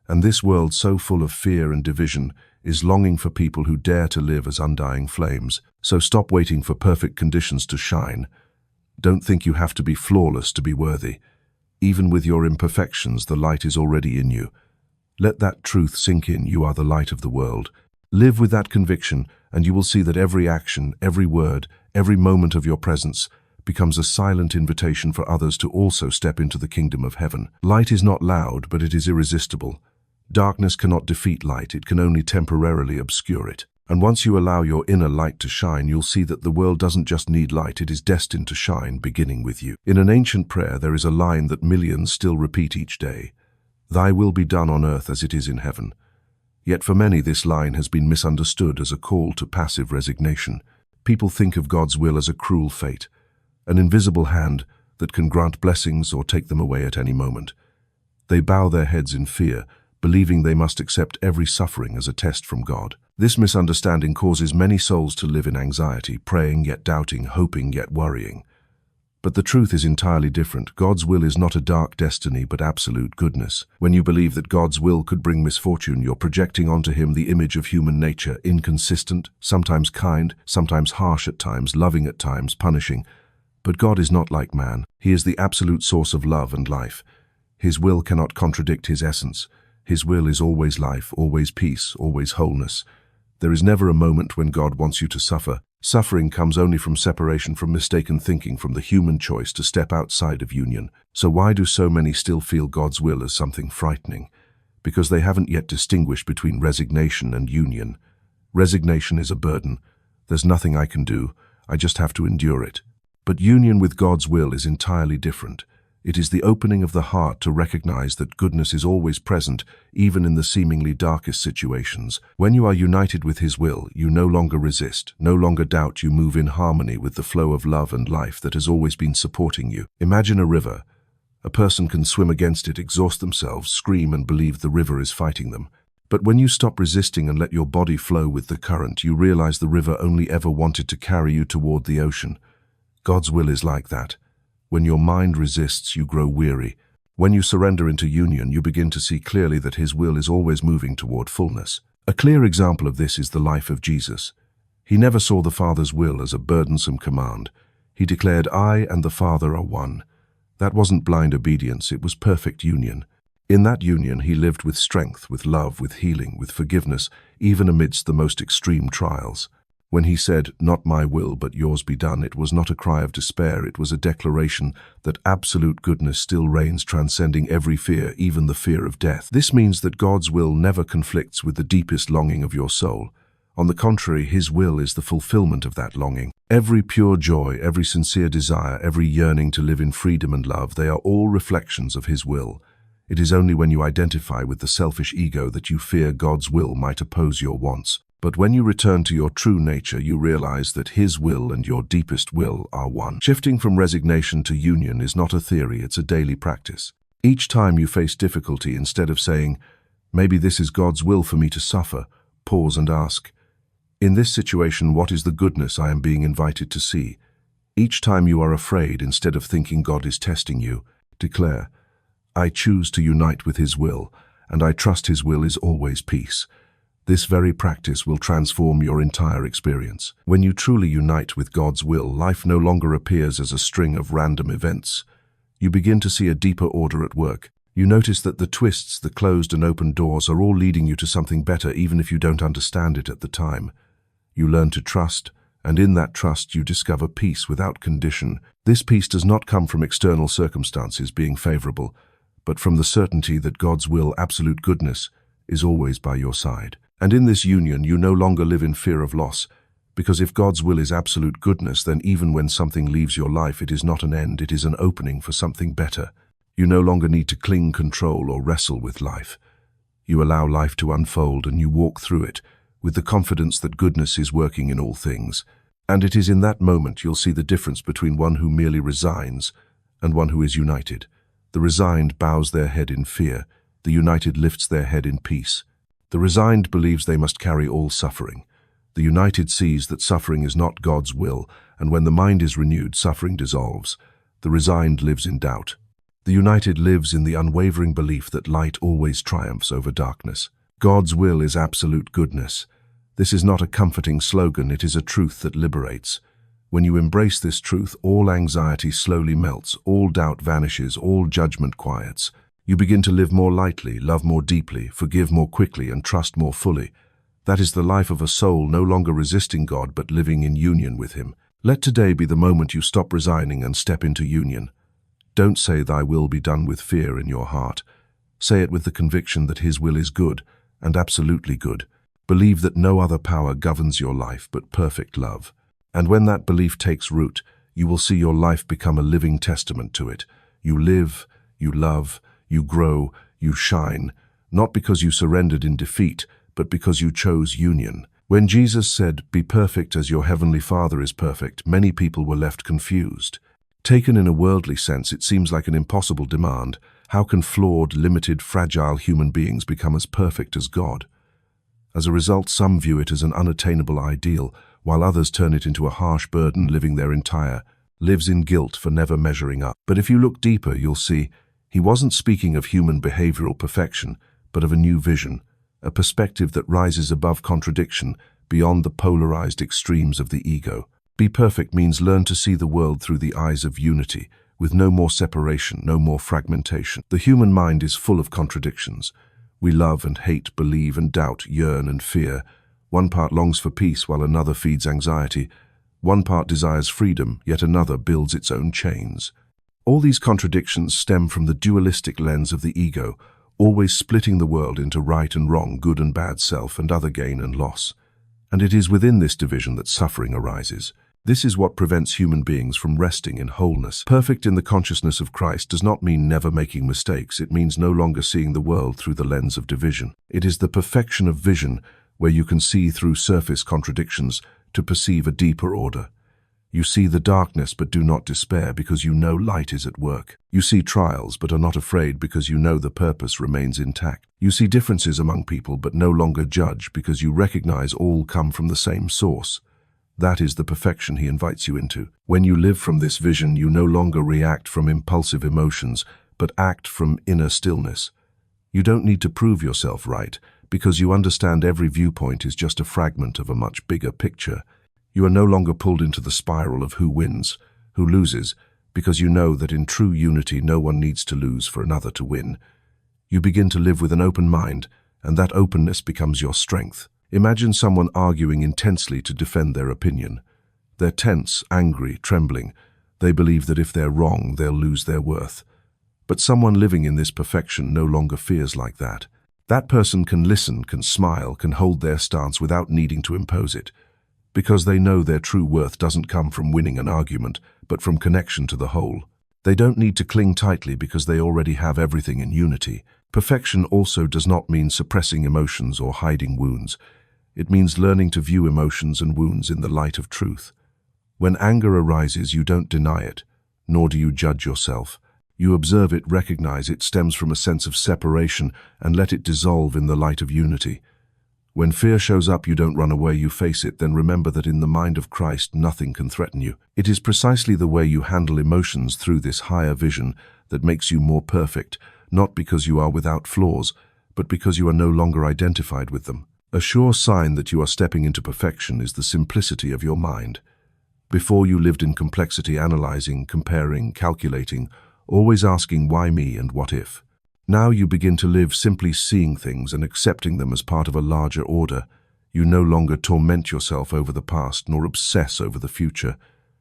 And this world, so full of fear and division, is longing for people who dare to live as undying flames. So stop waiting for perfect conditions to shine. Don't think you have to be flawless to be worthy. Even with your imperfections, the light is already in you. Let that truth sink in. You are the light of the world. Live with that conviction, and you will see that every action, every word, every moment of your presence becomes a silent invitation for others to also step into the kingdom of heaven. Light is not loud, but it is irresistible. Darkness cannot defeat light, it can only temporarily obscure it. And once you allow your inner light to shine, you'll see that the world doesn't just need light, it is destined to shine, beginning with you. In an ancient prayer, there is a line that millions still repeat each day. Thy will be done on earth as it is in heaven. Yet for many, this line has been misunderstood as a call to passive resignation. People think of God's will as a cruel fate, an invisible hand that can grant blessings or take them away at any moment. They bow their heads in fear, believing they must accept every suffering as a test from God. This misunderstanding causes many souls to live in anxiety, praying yet doubting, hoping yet worrying. But the truth is entirely different. God's will is not a dark destiny, but absolute goodness. When you believe that God's will could bring misfortune, you're projecting onto him the image of human nature, inconsistent, sometimes kind, sometimes harsh at times, loving at times, punishing. But God is not like man. He is the absolute source of love and life. His will cannot contradict his essence. His will is always life, always peace, always wholeness. There is never a moment when God wants you to suffer. Suffering comes only from separation, from mistaken thinking, from the human choice to step outside of union. So why do so many still feel God's will as something frightening? Because they haven't yet distinguished between resignation and union. Resignation is a burden. There's nothing I can do. I just have to endure it. But union with God's will is entirely different. It is the opening of the heart to recognize that goodness is always present, even in the seemingly darkest situations. When you are united with His will, you no longer resist, no longer doubt. You move in harmony with the flow of love and life that has always been supporting you. Imagine a river. A person can swim against it, exhaust themselves, scream, and believe the river is fighting them. But when you stop resisting and let your body flow with the current, you realize the river only ever wanted to carry you toward the ocean. God's will is like that. When your mind resists, you grow weary. When you surrender into union, you begin to see clearly that His will is always moving toward fullness. A clear example of this is the life of Jesus. He never saw the Father's will as a burdensome command. He declared, "I and the Father are one." That wasn't blind obedience, it was perfect union. In that union, He lived with strength, with love, with healing, with forgiveness, even amidst the most extreme trials. When He said, "Not my will, but yours be done," it was not a cry of despair, it was a declaration that absolute goodness still reigns, transcending every fear, even the fear of death. This means that God's will never conflicts with the deepest longing of your soul. On the contrary, His will is the fulfillment of that longing. Every pure joy, every sincere desire, every yearning to live in freedom and love, they are all reflections of His will. It is only when you identify with the selfish ego that you fear God's will might oppose your wants. But when you return to your true nature, you realize that His will and your deepest will are one. Shifting from resignation to union is not a theory, it's a daily practice. Each time you face difficulty, instead of saying, "Maybe this is God's will for me to suffer," pause and ask, "In this situation, what is the goodness I am being invited to see?" Each time you are afraid, instead of thinking God is testing you, declare, "I choose to unite with His will, and I trust His will is always peace." This very practice will transform your entire experience. When you truly unite with God's will, life no longer appears as a string of random events. You begin to see a deeper order at work. You notice that the twists, the closed and open doors are all leading you to something better, even if you don't understand it at the time. You learn to trust, and in that trust you discover peace without condition. This peace does not come from external circumstances being favorable, but from the certainty that God's will, absolute goodness, is always by your side. And in this union, you no longer live in fear of loss, because if God's will is absolute goodness, then even when something leaves your life, it is not an end, it is an opening for something better. You no longer need to cling, control, or wrestle with life. You allow life to unfold, and you walk through it with the confidence that goodness is working in all things. And it is in that moment you'll see the difference between one who merely resigns and one who is united. The resigned bows their head in fear, the united lifts their head in peace. The resigned believes they must carry all suffering. The united sees that suffering is not God's will, and when the mind is renewed, suffering dissolves. The resigned lives in doubt. The united lives in the unwavering belief that light always triumphs over darkness. God's will is absolute goodness. This is not a comforting slogan, it is a truth that liberates. When you embrace this truth, all anxiety slowly melts, all doubt vanishes, all judgment quiets. You begin to live more lightly, love more deeply, forgive more quickly, and trust more fully. That is the life of a soul no longer resisting God but living in union with Him. Let today be the moment you stop resigning and step into union. Don't say "Thy will be done" with fear in your heart. Say it with the conviction that His will is good, and absolutely good. Believe that no other power governs your life but perfect love. And when that belief takes root, you will see your life become a living testament to it. You live, you love, you grow, you shine, not because you surrendered in defeat, but because you chose union. When Jesus said, "Be perfect as your heavenly Father is perfect," many people were left confused. Taken in a worldly sense, it seems like an impossible demand. How can flawed, limited, fragile human beings become as perfect as God? As a result, some view it as an unattainable ideal, while others turn it into a harsh burden, living their entire lives in guilt for never measuring up. But if you look deeper, you'll see he wasn't speaking of human behavioral perfection, but of a new vision, a perspective that rises above contradiction, beyond the polarized extremes of the ego. Be perfect means learn to see the world through the eyes of unity, with no more separation, no more fragmentation. The human mind is full of contradictions. We love and hate, believe and doubt, yearn and fear. One part longs for peace while another feeds anxiety. One part desires freedom, yet another builds its own chains. All these contradictions stem from the dualistic lens of the ego, always splitting the world into right and wrong, good and bad, self and other, gain and loss. And it is within this division that suffering arises. This is what prevents human beings from resting in wholeness. Perfect in the consciousness of Christ does not mean never making mistakes. It means no longer seeing the world through the lens of division. It is the perfection of vision, where you can see through surface contradictions to perceive a deeper order. You see the darkness but do not despair because you know light is at work. You see trials but are not afraid because you know the purpose remains intact. You see differences among people but no longer judge because you recognize all come from the same source. That is the perfection he invites you into. When you live from this vision, you no longer react from impulsive emotions but act from inner stillness. You don't need to prove yourself right because you understand every viewpoint is just a fragment of a much bigger picture. You are no longer pulled into the spiral of who wins, who loses, because you know that in true unity no one needs to lose for another to win. You begin to live with an open mind, and that openness becomes your strength. Imagine someone arguing intensely to defend their opinion. They're tense, angry, trembling. They believe that if they're wrong, they'll lose their worth. But someone living in this perfection no longer fears like that. That person can listen, can smile, can hold their stance without needing to impose it, because they know their true worth doesn't come from winning an argument, but from connection to the whole. They don't need to cling tightly because they already have everything in unity. Perfection also does not mean suppressing emotions or hiding wounds. It means learning to view emotions and wounds in the light of truth. When anger arises, you don't deny it, nor do you judge yourself. You observe it, recognize it stems from a sense of separation, and let it dissolve in the light of unity. When fear shows up, you don't run away, you face it, then remember that in the mind of Christ nothing can threaten you. It is precisely the way you handle emotions through this higher vision that makes you more perfect, not because you are without flaws, but because you are no longer identified with them. A sure sign that you are stepping into perfection is the simplicity of your mind. Before you lived in complexity, analyzing, comparing, calculating, always asking why me and what if. Now you begin to live simply seeing things and accepting them as part of a larger order. You no longer torment yourself over the past nor obsess over the future.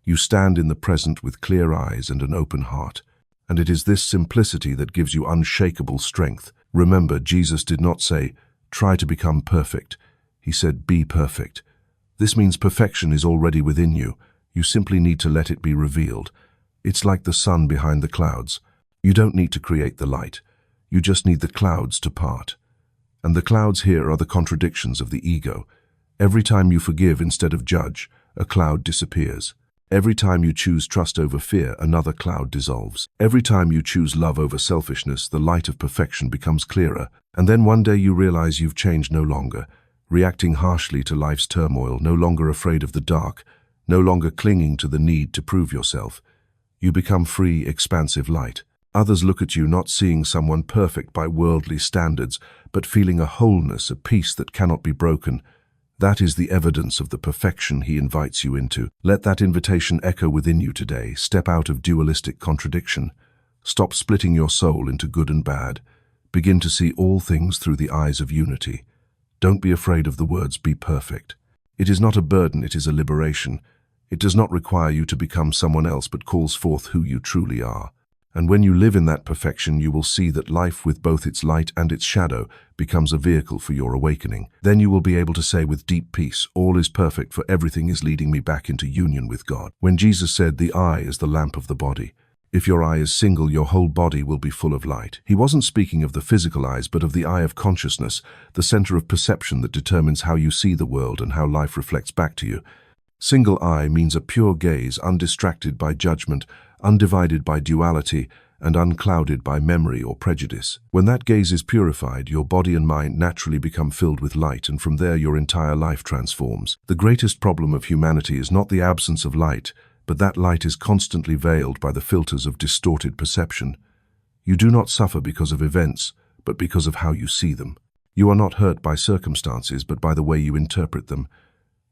You stand in the present with clear eyes and an open heart. And it is this simplicity that gives you unshakable strength. Remember, Jesus did not say, "Try to become perfect." He said, "Be perfect." This means perfection is already within you. You simply need to let it be revealed. It's like the sun behind the clouds. You don't need to create the light. You just need the clouds to part. And the clouds here are the contradictions of the ego. Every time you forgive instead of judge, a cloud disappears. Every time you choose trust over fear, another cloud dissolves. Every time you choose love over selfishness, the light of perfection becomes clearer. And then one day you realize you've changed no longer, reacting harshly to life's turmoil, no longer afraid of the dark, no longer clinging to the need to prove yourself. You become free, expansive light. Others look at you not seeing someone perfect by worldly standards, but feeling a wholeness, a peace that cannot be broken. That is the evidence of the perfection he invites you into. Let that invitation echo within you today. Step out of dualistic contradiction. Stop splitting your soul into good and bad. Begin to see all things through the eyes of unity. Don't be afraid of the words, "be perfect." It is not a burden, it is a liberation. It does not require you to become someone else, but calls forth who you truly are. And when you live in that perfection, you will see that life, with both its light and its shadow, becomes a vehicle for your awakening. Then you will be able to say with deep peace, "All is perfect, for everything is leading me back into union with God." When Jesus said, "The eye is the lamp of the body," if your eye is single, your whole body will be full of light. He wasn't speaking of the physical eyes, but of the eye of consciousness, the center of perception that determines how you see the world and how life reflects back to you. Single eye means a pure gaze, undistracted by judgment, undivided by duality, and unclouded by memory or prejudice. When that gaze is purified, your body and mind naturally become filled with light, and from there your entire life transforms. The greatest problem of humanity is not the absence of light, but that light is constantly veiled by the filters of distorted perception. You do not suffer because of events, but because of how you see them. You are not hurt by circumstances, but by the way you interpret them.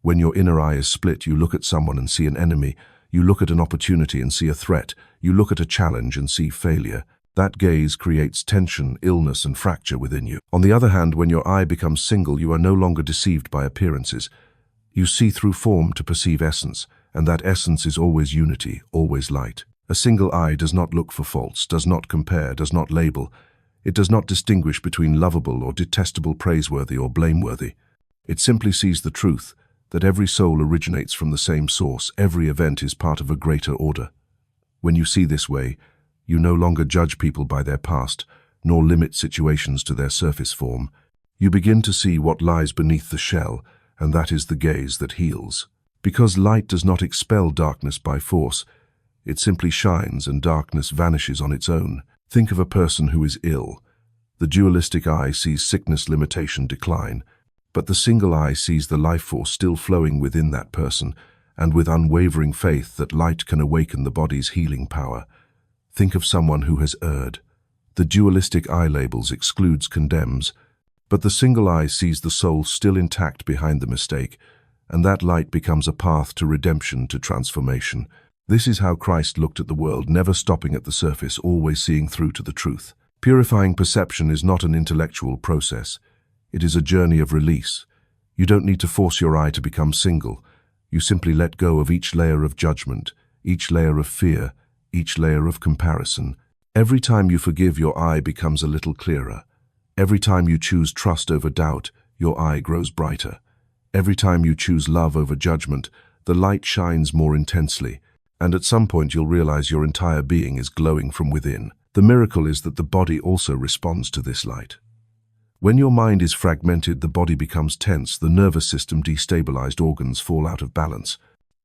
When your inner eye is split, you look at someone and see an enemy. You look at an opportunity and see a threat. You look at a challenge and see failure. That gaze creates tension, illness, and fracture within you. On the other hand, when your eye becomes single, you are no longer deceived by appearances. You see through form to perceive essence, and that essence is always unity, always light. A single eye does not look for faults, does not compare, does not label. It does not distinguish between lovable or detestable, praiseworthy or blameworthy. It simply sees the truth, that every soul originates from the same source, every event is part of a greater order. When you see this way, you no longer judge people by their past, nor limit situations to their surface form. You begin to see what lies beneath the shell, and that is the gaze that heals. Because light does not expel darkness by force, it simply shines and darkness vanishes on its own. Think of a person who is ill. The dualistic eye sees sickness, limitation, decline, but the single eye sees the life force still flowing within that person, and with unwavering faith that light can awaken the body's healing power. Think of someone who has erred. The dualistic eye labels, excludes, condemns, but the single eye sees the soul still intact behind the mistake, and that light becomes a path to redemption, to transformation. This is how Christ looked at the world, never stopping at the surface, always seeing through to the truth. Purifying perception is not an intellectual process. It is a journey of release. You don't need to force your eye to become single. You simply let go of each layer of judgment, each layer of fear, each layer of comparison. Every time you forgive, your eye becomes a little clearer. Every time you choose trust over doubt, your eye grows brighter. Every time you choose love over judgment, the light shines more intensely, and at some point you'll realize your entire being is glowing from within. The miracle is that the body also responds to this light. When your mind is fragmented, the body becomes tense, the nervous system destabilized, organs fall out of balance.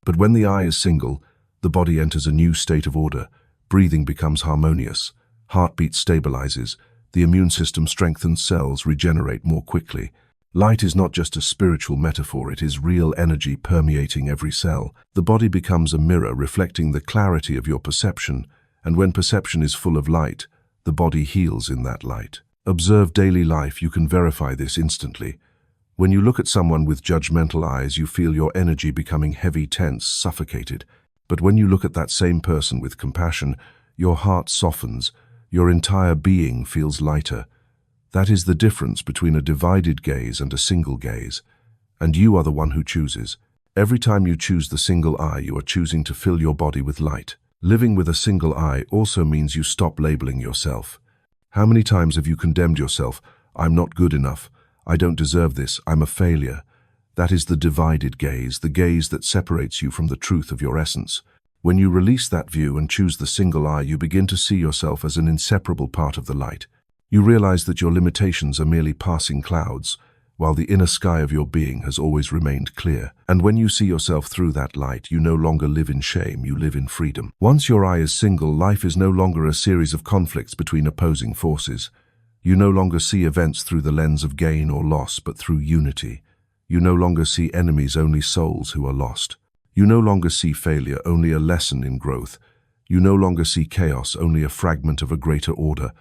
But when the eye is single, the body enters a new state of order. Breathing becomes harmonious, heartbeat stabilizes, the immune system strengthens, cells regenerate more quickly. Light is not just a spiritual metaphor, it is real energy permeating every cell. The body becomes a mirror reflecting the clarity of your perception, and when perception is full of light, the body heals in that light. Observe daily life, you can verify this instantly. When you look at someone with judgmental eyes, you feel your energy becoming heavy, tense, suffocated. But when you look at that same person with compassion, your heart softens, your entire being feels lighter. That is the difference between a divided gaze and a single gaze. And you are the one who chooses. Every time you choose the single eye, you are choosing to fill your body with light. Living with a single eye also means you stop labeling yourself. How many times have you condemned yourself? I'm not good enough. I don't deserve this. I'm a failure. That is the divided gaze, the gaze that separates you from the truth of your essence. When you release that view and choose the single eye, you begin to see yourself as an inseparable part of the light. You realize that your limitations are merely passing clouds, while the inner sky of your being has always remained clear. And when you see yourself through that light, you no longer live in shame, you live in freedom. Once your eye is single, life is no longer a series of conflicts between opposing forces. You no longer see events through the lens of gain or loss, but through unity. You no longer see enemies, only souls who are lost. You no longer see failure, only a lesson in growth. You no longer see chaos, only a fragment of a greater order.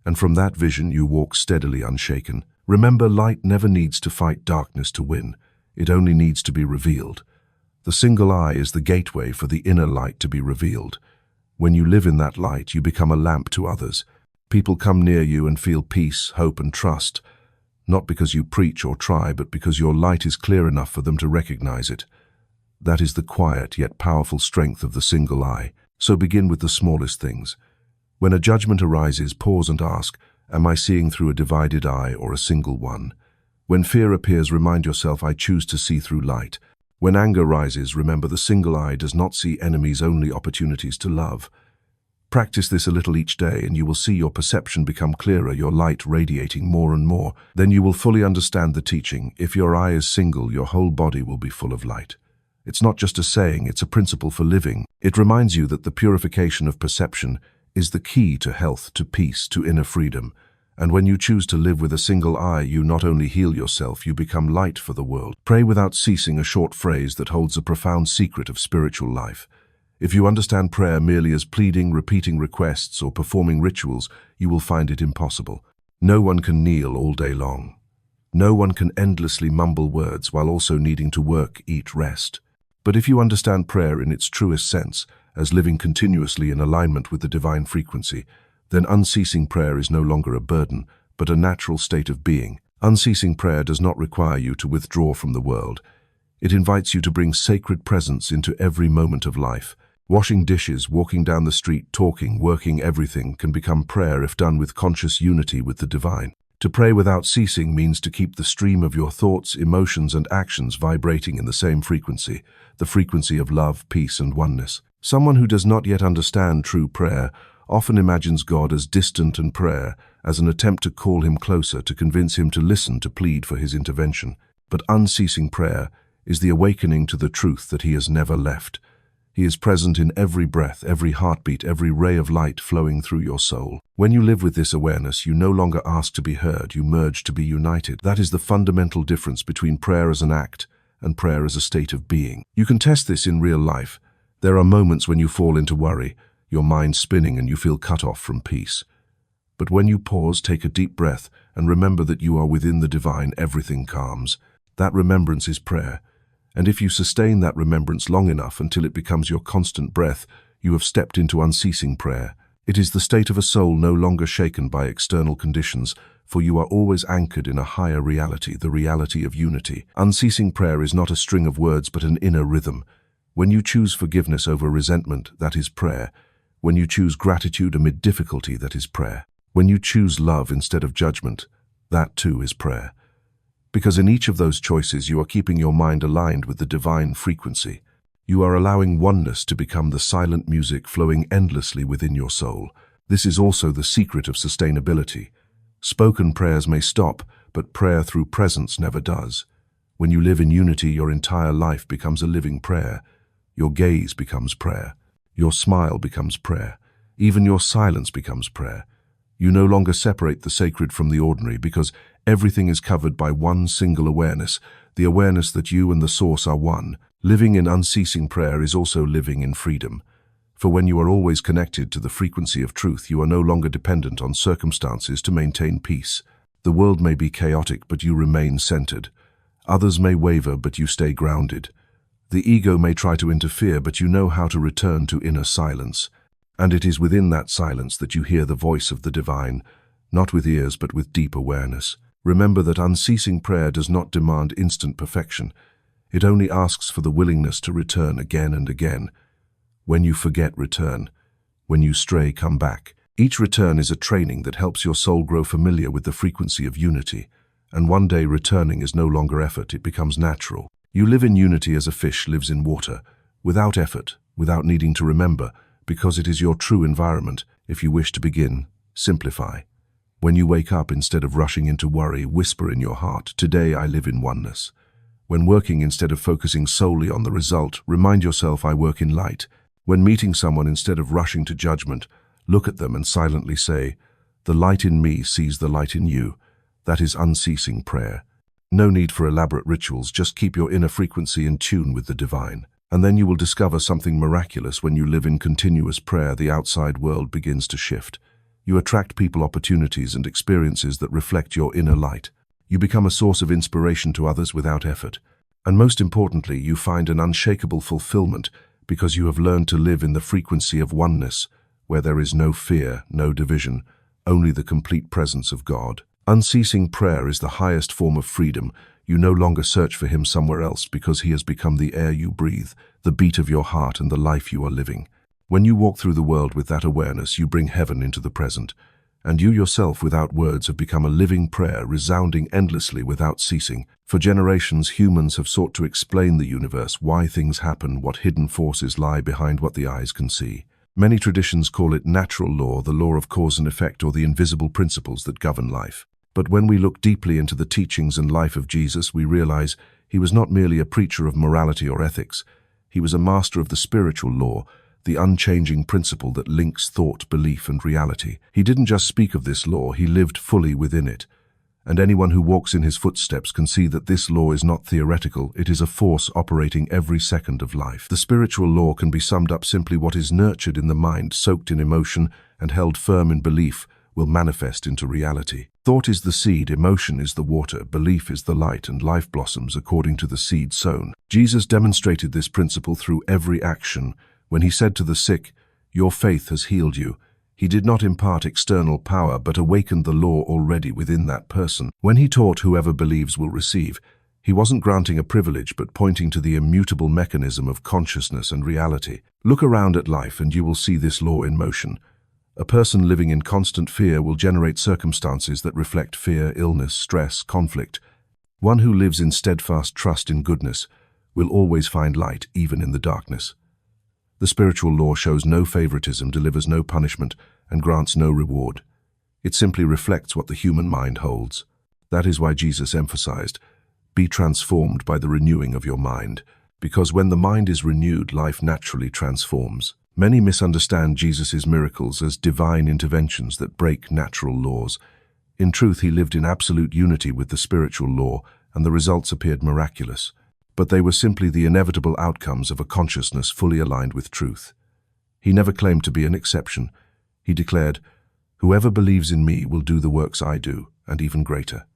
And from that vision, you walk steadily unshaken. Remember, light never needs to fight darkness to win. It only needs to be revealed. The single eye is the gateway for the inner light to be revealed. When you live in that light, you become a lamp to others. People come near you and feel peace, hope, and trust, not because you preach or try, but because your light is clear enough for them to recognize it. That is the quiet yet powerful strength of the single eye. So begin with the smallest things. When a judgment arises, pause and ask, am I seeing through a divided eye or a single one? When fear appears, remind yourself, I choose to see through light. When anger rises, remember the single eye does not see enemies, only opportunities to love. Practice this a little each day, and you will see your perception become clearer, your light radiating more and more. Then you will fully understand the teaching. If your eye is single, your whole body will be full of light. It's not just a saying, it's a principle for living. It reminds you that the purification of perception is the key to health, to peace, to inner freedom. And when you choose to live with a single eye, you not only heal yourself, you become light for the world. Pray without ceasing, a short phrase that holds a profound secret of spiritual life. If you understand prayer merely as pleading, repeating requests, or performing rituals, you will find it impossible. No one can kneel all day long. No one can endlessly mumble words while also needing to work, eat, rest. But if you understand prayer in its truest sense, as living continuously in alignment with the divine frequency, then unceasing prayer is no longer a burden, but a natural state of being. Unceasing prayer does not require you to withdraw from the world. It invites you to bring sacred presence into every moment of life. Washing dishes, walking down the street, talking, working, everything can become prayer if done with conscious unity with the divine. To pray without ceasing means to keep the stream of your thoughts, emotions, and actions vibrating in the same frequency, the frequency of love, peace, and oneness. Someone who does not yet understand true prayer often imagines God as distant and prayer as an attempt to call him closer, to convince him to listen, to plead for his intervention. But unceasing prayer is the awakening to the truth that he has never left. He is present in every breath, every heartbeat, every ray of light flowing through your soul. When you live with this awareness, you no longer ask to be heard, you merge to be united. That is the fundamental difference between prayer as an act and prayer as a state of being. You can test this in real life. There are moments when you fall into worry, your mind spinning, and you feel cut off from peace. But when you pause, take a deep breath, and remember that you are within the divine, everything calms. That remembrance is prayer. And if you sustain that remembrance long enough until it becomes your constant breath, you have stepped into unceasing prayer. It is the state of a soul no longer shaken by external conditions, for you are always anchored in a higher reality, the reality of unity. Unceasing prayer is not a string of words but an inner rhythm. When you choose forgiveness over resentment, that is prayer. When you choose gratitude amid difficulty, that is prayer. When you choose love instead of judgment, that too is prayer. Because in each of those choices you are keeping your mind aligned with the divine frequency. You are allowing oneness to become the silent music flowing endlessly within your soul. This is also the secret of sustainability. Spoken prayers may stop, but prayer through presence never does. When you live in unity, your entire life becomes a living prayer. Your gaze becomes prayer. Your smile becomes prayer. Even your silence becomes prayer. You no longer separate the sacred from the ordinary because everything is covered by one single awareness, the awareness that you and the Source are one. Living in unceasing prayer is also living in freedom. For when you are always connected to the frequency of truth, you are no longer dependent on circumstances to maintain peace. The world may be chaotic, but you remain centered. Others may waver, but you stay grounded. The ego may try to interfere, but you know how to return to inner silence. And it is within that silence that you hear the voice of the divine, not with ears but with deep awareness. Remember that unceasing prayer does not demand instant perfection. It only asks for the willingness to return again and again. When you forget, return. When you stray, come back. Each return is a training that helps your soul grow familiar with the frequency of unity. And one day returning is no longer effort, it becomes natural. You live in unity as a fish lives in water, without effort, without needing to remember, because it is your true environment. If you wish to begin, simplify. When you wake up, instead of rushing into worry, whisper in your heart, "Today I live in oneness." When working, instead of focusing solely on the result, remind yourself, "I work in light." When meeting someone, instead of rushing to judgment, look at them and silently say, "The light in me sees the light in you." That is unceasing prayer. No need for elaborate rituals, just keep your inner frequency in tune with the divine. And then you will discover something miraculous. When you live in continuous prayer, the outside world begins to shift. You attract people, opportunities, and experiences that reflect your inner light. You become a source of inspiration to others without effort. And most importantly, you find an unshakable fulfillment because you have learned to live in the frequency of oneness, where there is no fear, no division, only the complete presence of God. Unceasing prayer is the highest form of freedom. You no longer search for him somewhere else because he has become the air you breathe, the beat of your heart, and the life you are living. When you walk through the world with that awareness, you bring heaven into the present. And you yourself, without words, have become a living prayer, resounding endlessly without ceasing. For generations, humans have sought to explain the universe, why things happen, what hidden forces lie behind what the eyes can see. Many traditions call it natural law, the law of cause and effect, or the invisible principles that govern life. But when we look deeply into the teachings and life of Jesus, we realize he was not merely a preacher of morality or ethics. He was a master of the spiritual law, the unchanging principle that links thought, belief, and reality. He didn't just speak of this law, he lived fully within it. and anyone who walks in his footsteps can see that this law is not theoretical, it is a force operating every second of life. The spiritual law can be summed up simply: what is nurtured in the mind, soaked in emotion, and held firm in belief, will manifest into reality. Thought is the seed, emotion is the water, belief is the light, and life blossoms according to the seed sown. Jesus demonstrated this principle through every action. When he said to the sick, "Your faith has healed you," he did not impart external power, but awakened the law already within that person. When he taught whoever believes will receive, he wasn't granting a privilege, but pointing to the immutable mechanism of consciousness and reality. Look around at life and you will see this law in motion. A person living in constant fear will generate circumstances that reflect fear, illness, stress, conflict. One who lives in steadfast trust in goodness will always find light, even in the darkness. The spiritual law shows no favoritism, delivers no punishment, and grants no reward. It simply reflects what the human mind holds. That is why Jesus emphasized, "Be transformed by the renewing of your mind," because when the mind is renewed, life naturally transforms. Many misunderstand Jesus' miracles as divine interventions that break natural laws. In truth, he lived in absolute unity with the spiritual law, and the results appeared miraculous. But they were simply the inevitable outcomes of a consciousness fully aligned with truth. He never claimed to be an exception. He declared, "Whoever believes in me will do the works I do, and even greater."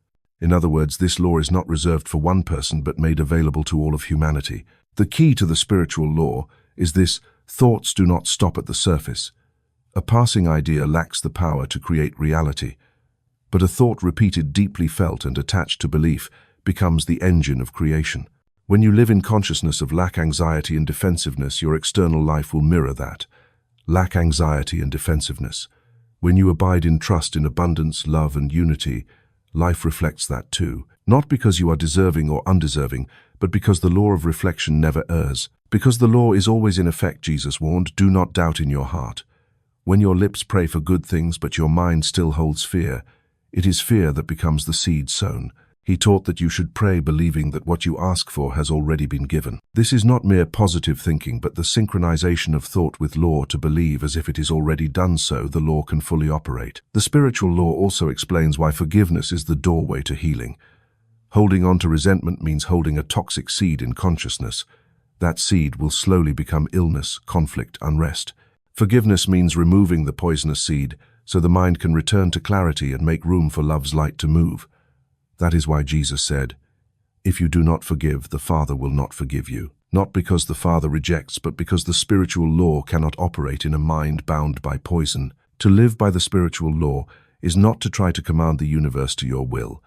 In other words, this law is not reserved for one person, but made available to all of humanity. The key to the spiritual law is this: thoughts do not stop at the surface. A passing idea lacks the power to create reality, but a thought repeated, deeply felt, and attached to belief becomes the engine of creation. When you live in consciousness of lack, anxiety, and defensiveness, your external life will mirror that. Lack, anxiety, and defensiveness. When you abide in trust, in abundance, love, and unity, life reflects that too. Not because you are deserving or undeserving, but because the law of reflection never errs. Because the law is always in effect, Jesus warned, "Do not doubt in your heart." When your lips pray for good things, but your mind still holds fear, it is fear that becomes the seed sown. He taught that you should pray believing that what you ask for has already been given. This is not mere positive thinking, but the synchronization of thought with law to believe as if it is already done so the law can fully operate. The spiritual law also explains why forgiveness is the doorway to healing. Holding on to resentment means holding a toxic seed in consciousness. That seed will slowly become illness, conflict, unrest. Forgiveness means removing the poisonous seed so the mind can return to clarity and make room for love's light to move. That is why Jesus said, "If you do not forgive, the Father will not forgive you." Not because the Father rejects, but because the spiritual law cannot operate in a mind bound by poison. To live by the spiritual law is not to try to command the universe to your will.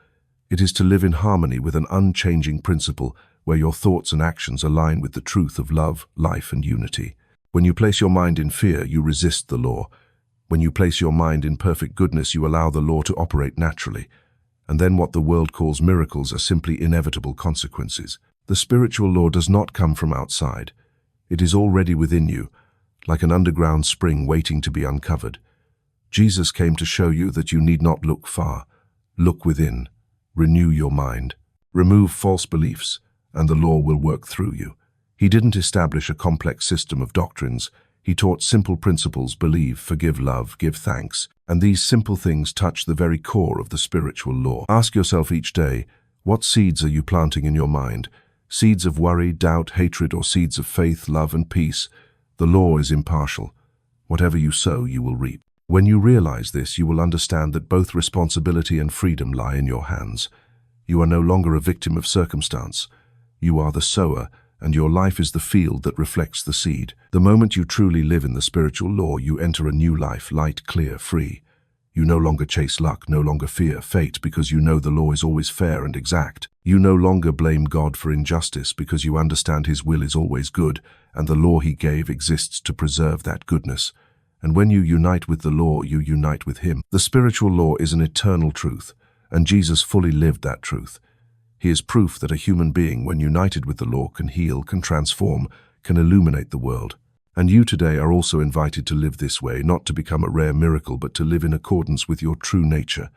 It is to live in harmony with an unchanging principle where your thoughts and actions align with the truth of love, life, and unity. When you place your mind in fear, you resist the law. When you place your mind in perfect goodness, you allow the law to operate naturally. And then what the world calls miracles are simply inevitable consequences. The spiritual law does not come from outside. It is already within you, like an underground spring waiting to be uncovered. Jesus came to show you that you need not look far. Look within. Renew your mind. Remove false beliefs, and the law will work through you. He didn't establish a complex system of doctrines. He taught simple principles: believe, forgive, love, give thanks. And these simple things touch the very core of the spiritual law. Ask yourself each day, what seeds are you planting in your mind? Seeds of worry, doubt, hatred, or seeds of faith, love, and peace? The law is impartial. Whatever you sow, you will reap. When you realize this, you will understand that both responsibility and freedom lie in your hands. You are no longer a victim of circumstance. You are the sower, and your life is the field that reflects the seed. The moment you truly live in the spiritual law, you enter a new life, light, clear, free. You no longer chase luck, no longer fear fate, because you know the law is always fair and exact. You no longer blame God for injustice, because you understand His will is always good, and the law He gave exists to preserve that goodness. And when you unite with the law, you unite with Him. The spiritual law is an eternal truth, and Jesus fully lived that truth. He is proof that a human being, when united with the law, can heal, can transform, can illuminate the world. And you today are also invited to live this way, not to become a rare miracle, but to live in accordance with your true nature.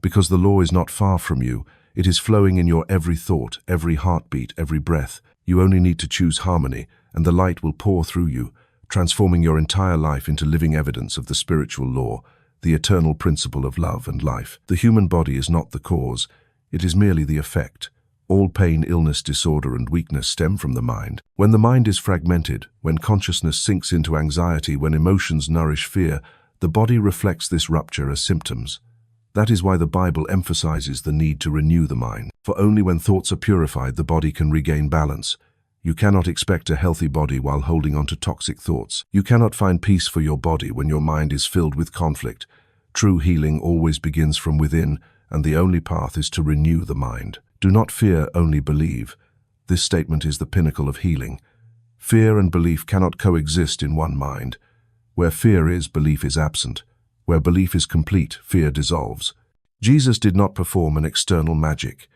Because the law is not far from you, it is flowing in your every thought, every heartbeat, every breath. You only need to choose harmony, and the light will pour through you, transforming your entire life into living evidence of the spiritual law, the eternal principle of love and life. The human body is not the cause, it is merely the effect. All pain, illness, disorder, and weakness stem from the mind. When the mind is fragmented, when consciousness sinks into anxiety, when emotions nourish fear, the body reflects this rupture as symptoms. That is why the Bible emphasizes the need to renew the mind, for only when thoughts are purified, the body can regain balance. You cannot expect a healthy body while holding on to toxic thoughts. You cannot find peace for your body when your mind is filled with conflict. True healing always begins from within, and the only path is to renew the mind. Do not fear, only believe. This statement is the pinnacle of healing. Fear and belief cannot coexist in one mind. Where fear is, belief is absent. Where belief is complete, fear dissolves. Jesus did not perform an external magic.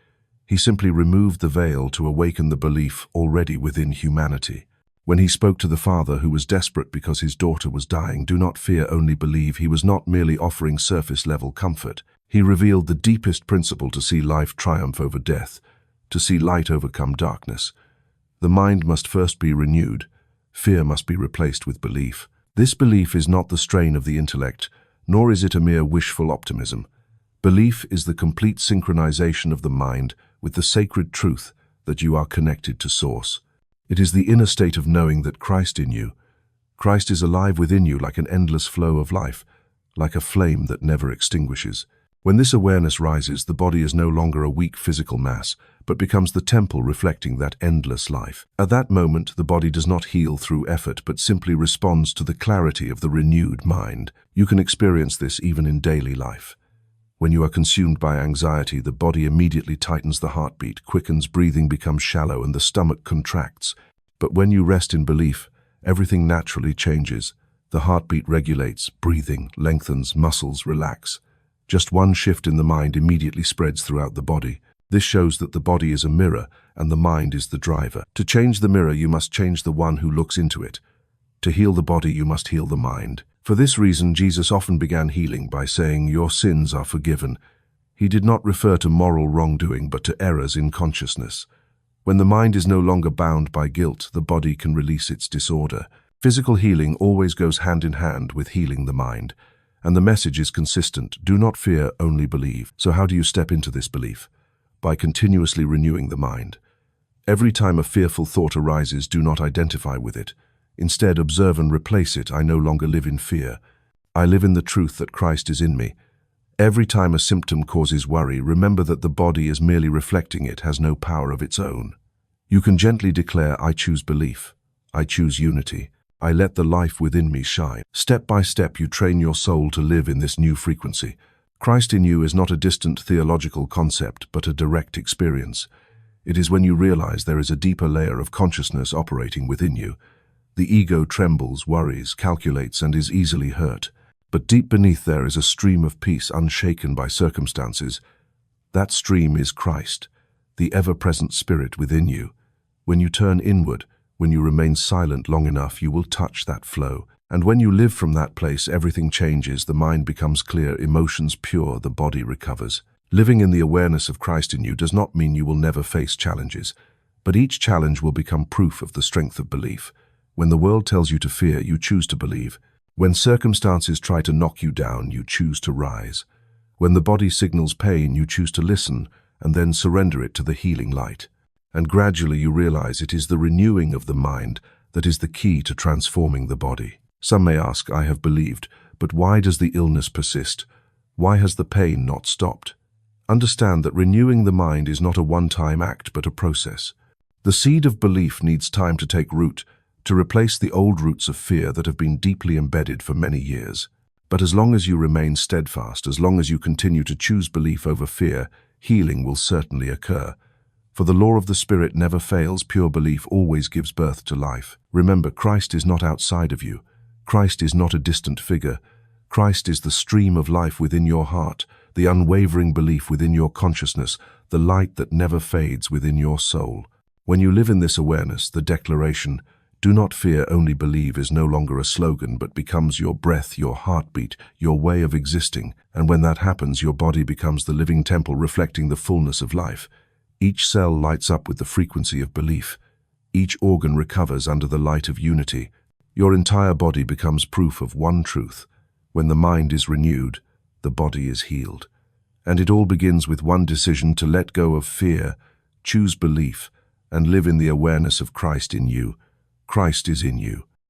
He simply removed the veil to awaken the belief already within humanity. When he spoke to the father who was desperate because his daughter was dying, "Do not fear, only believe," he was not merely offering surface-level comfort. He revealed the deepest principle to see life triumph over death, to see light overcome darkness. The mind must first be renewed. Fear must be replaced with belief. This belief is not the strain of the intellect, nor is it a mere wishful optimism. Belief is the complete synchronization of the mind with the sacred truth that you are connected to Source. It is the inner state of knowing that Christ is alive within you like an endless flow of life, like a flame that never extinguishes. When this awareness rises, the body is no longer a weak physical mass, but becomes the temple reflecting that endless life. At that moment, the body does not heal through effort, but simply responds to the clarity of the renewed mind. You can experience this even in daily life. When you are consumed by anxiety, the body immediately tightens, the heartbeat quickens, breathing becomes shallow, and the stomach contracts. But when you rest in belief, everything naturally changes. The heartbeat regulates, breathing lengthens, muscles relax. Just one shift in the mind immediately spreads throughout the body. This shows that the body is a mirror and the mind is the driver. To change the mirror, you must change the one who looks into it. To heal the body, you must heal the mind. For this reason, Jesus often began healing by saying, "Your sins are forgiven." He did not refer to moral wrongdoing, but to errors in consciousness. When the mind is no longer bound by guilt, the body can release its disorder. Physical healing always goes hand in hand with healing the mind. And the message is consistent: do not fear, only believe. So how do you step into this belief? By continuously renewing the mind. Every time a fearful thought arises, do not identify with it. Instead, observe and replace it. "I no longer live in fear. I live in the truth that Christ is in me." Every time a symptom causes worry, remember that the body is merely reflecting it, has no power of its own. You can gently declare, "I choose belief. I choose unity. I let the life within me shine." Step by step, you train your soul to live in this new frequency. Christ in you is not a distant theological concept, but a direct experience. It is when you realize there is a deeper layer of consciousness operating within you. The ego trembles, worries, calculates, and is easily hurt. But deep beneath there is a stream of peace unshaken by circumstances. That stream is Christ, the ever-present Spirit within you. When you turn inward, when you remain silent long enough, you will touch that flow. And when you live from that place, everything changes. The mind becomes clear, emotions pure, the body recovers. Living in the awareness of Christ in you does not mean you will never face challenges, but each challenge will become proof of the strength of belief. When the world tells you to fear, you choose to believe. When circumstances try to knock you down, you choose to rise. When the body signals pain, you choose to listen and then surrender it to the healing light. And gradually you realize it is the renewing of the mind that is the key to transforming the body. Some may ask, "I have believed, but why does the illness persist? Why has the pain not stopped?" Understand that renewing the mind is not a one-time act, but a process. The seed of belief needs time to take root, to replace the old roots of fear that have been deeply embedded for many years. But as long as you remain steadfast, as long as you continue to choose belief over fear, healing will certainly occur. For the law of the Spirit never fails. Pure belief always gives birth to life. Remember, Christ is not outside of you. Christ is not a distant figure. Christ is the stream of life within your heart, the unwavering belief within your consciousness, the light that never fades within your soul. When you live in this awareness, the declaration, "Do not fear, only believe," is no longer a slogan, but becomes your breath, your heartbeat, your way of existing. And when that happens, your body becomes the living temple reflecting the fullness of life. Each cell lights up with the frequency of belief. Each organ recovers under the light of unity. Your entire body becomes proof of one truth: When the mind is renewed, the body is healed. And it all begins with one decision to let go of fear, choose belief, and live in the awareness of Christ in you. Christ is in you.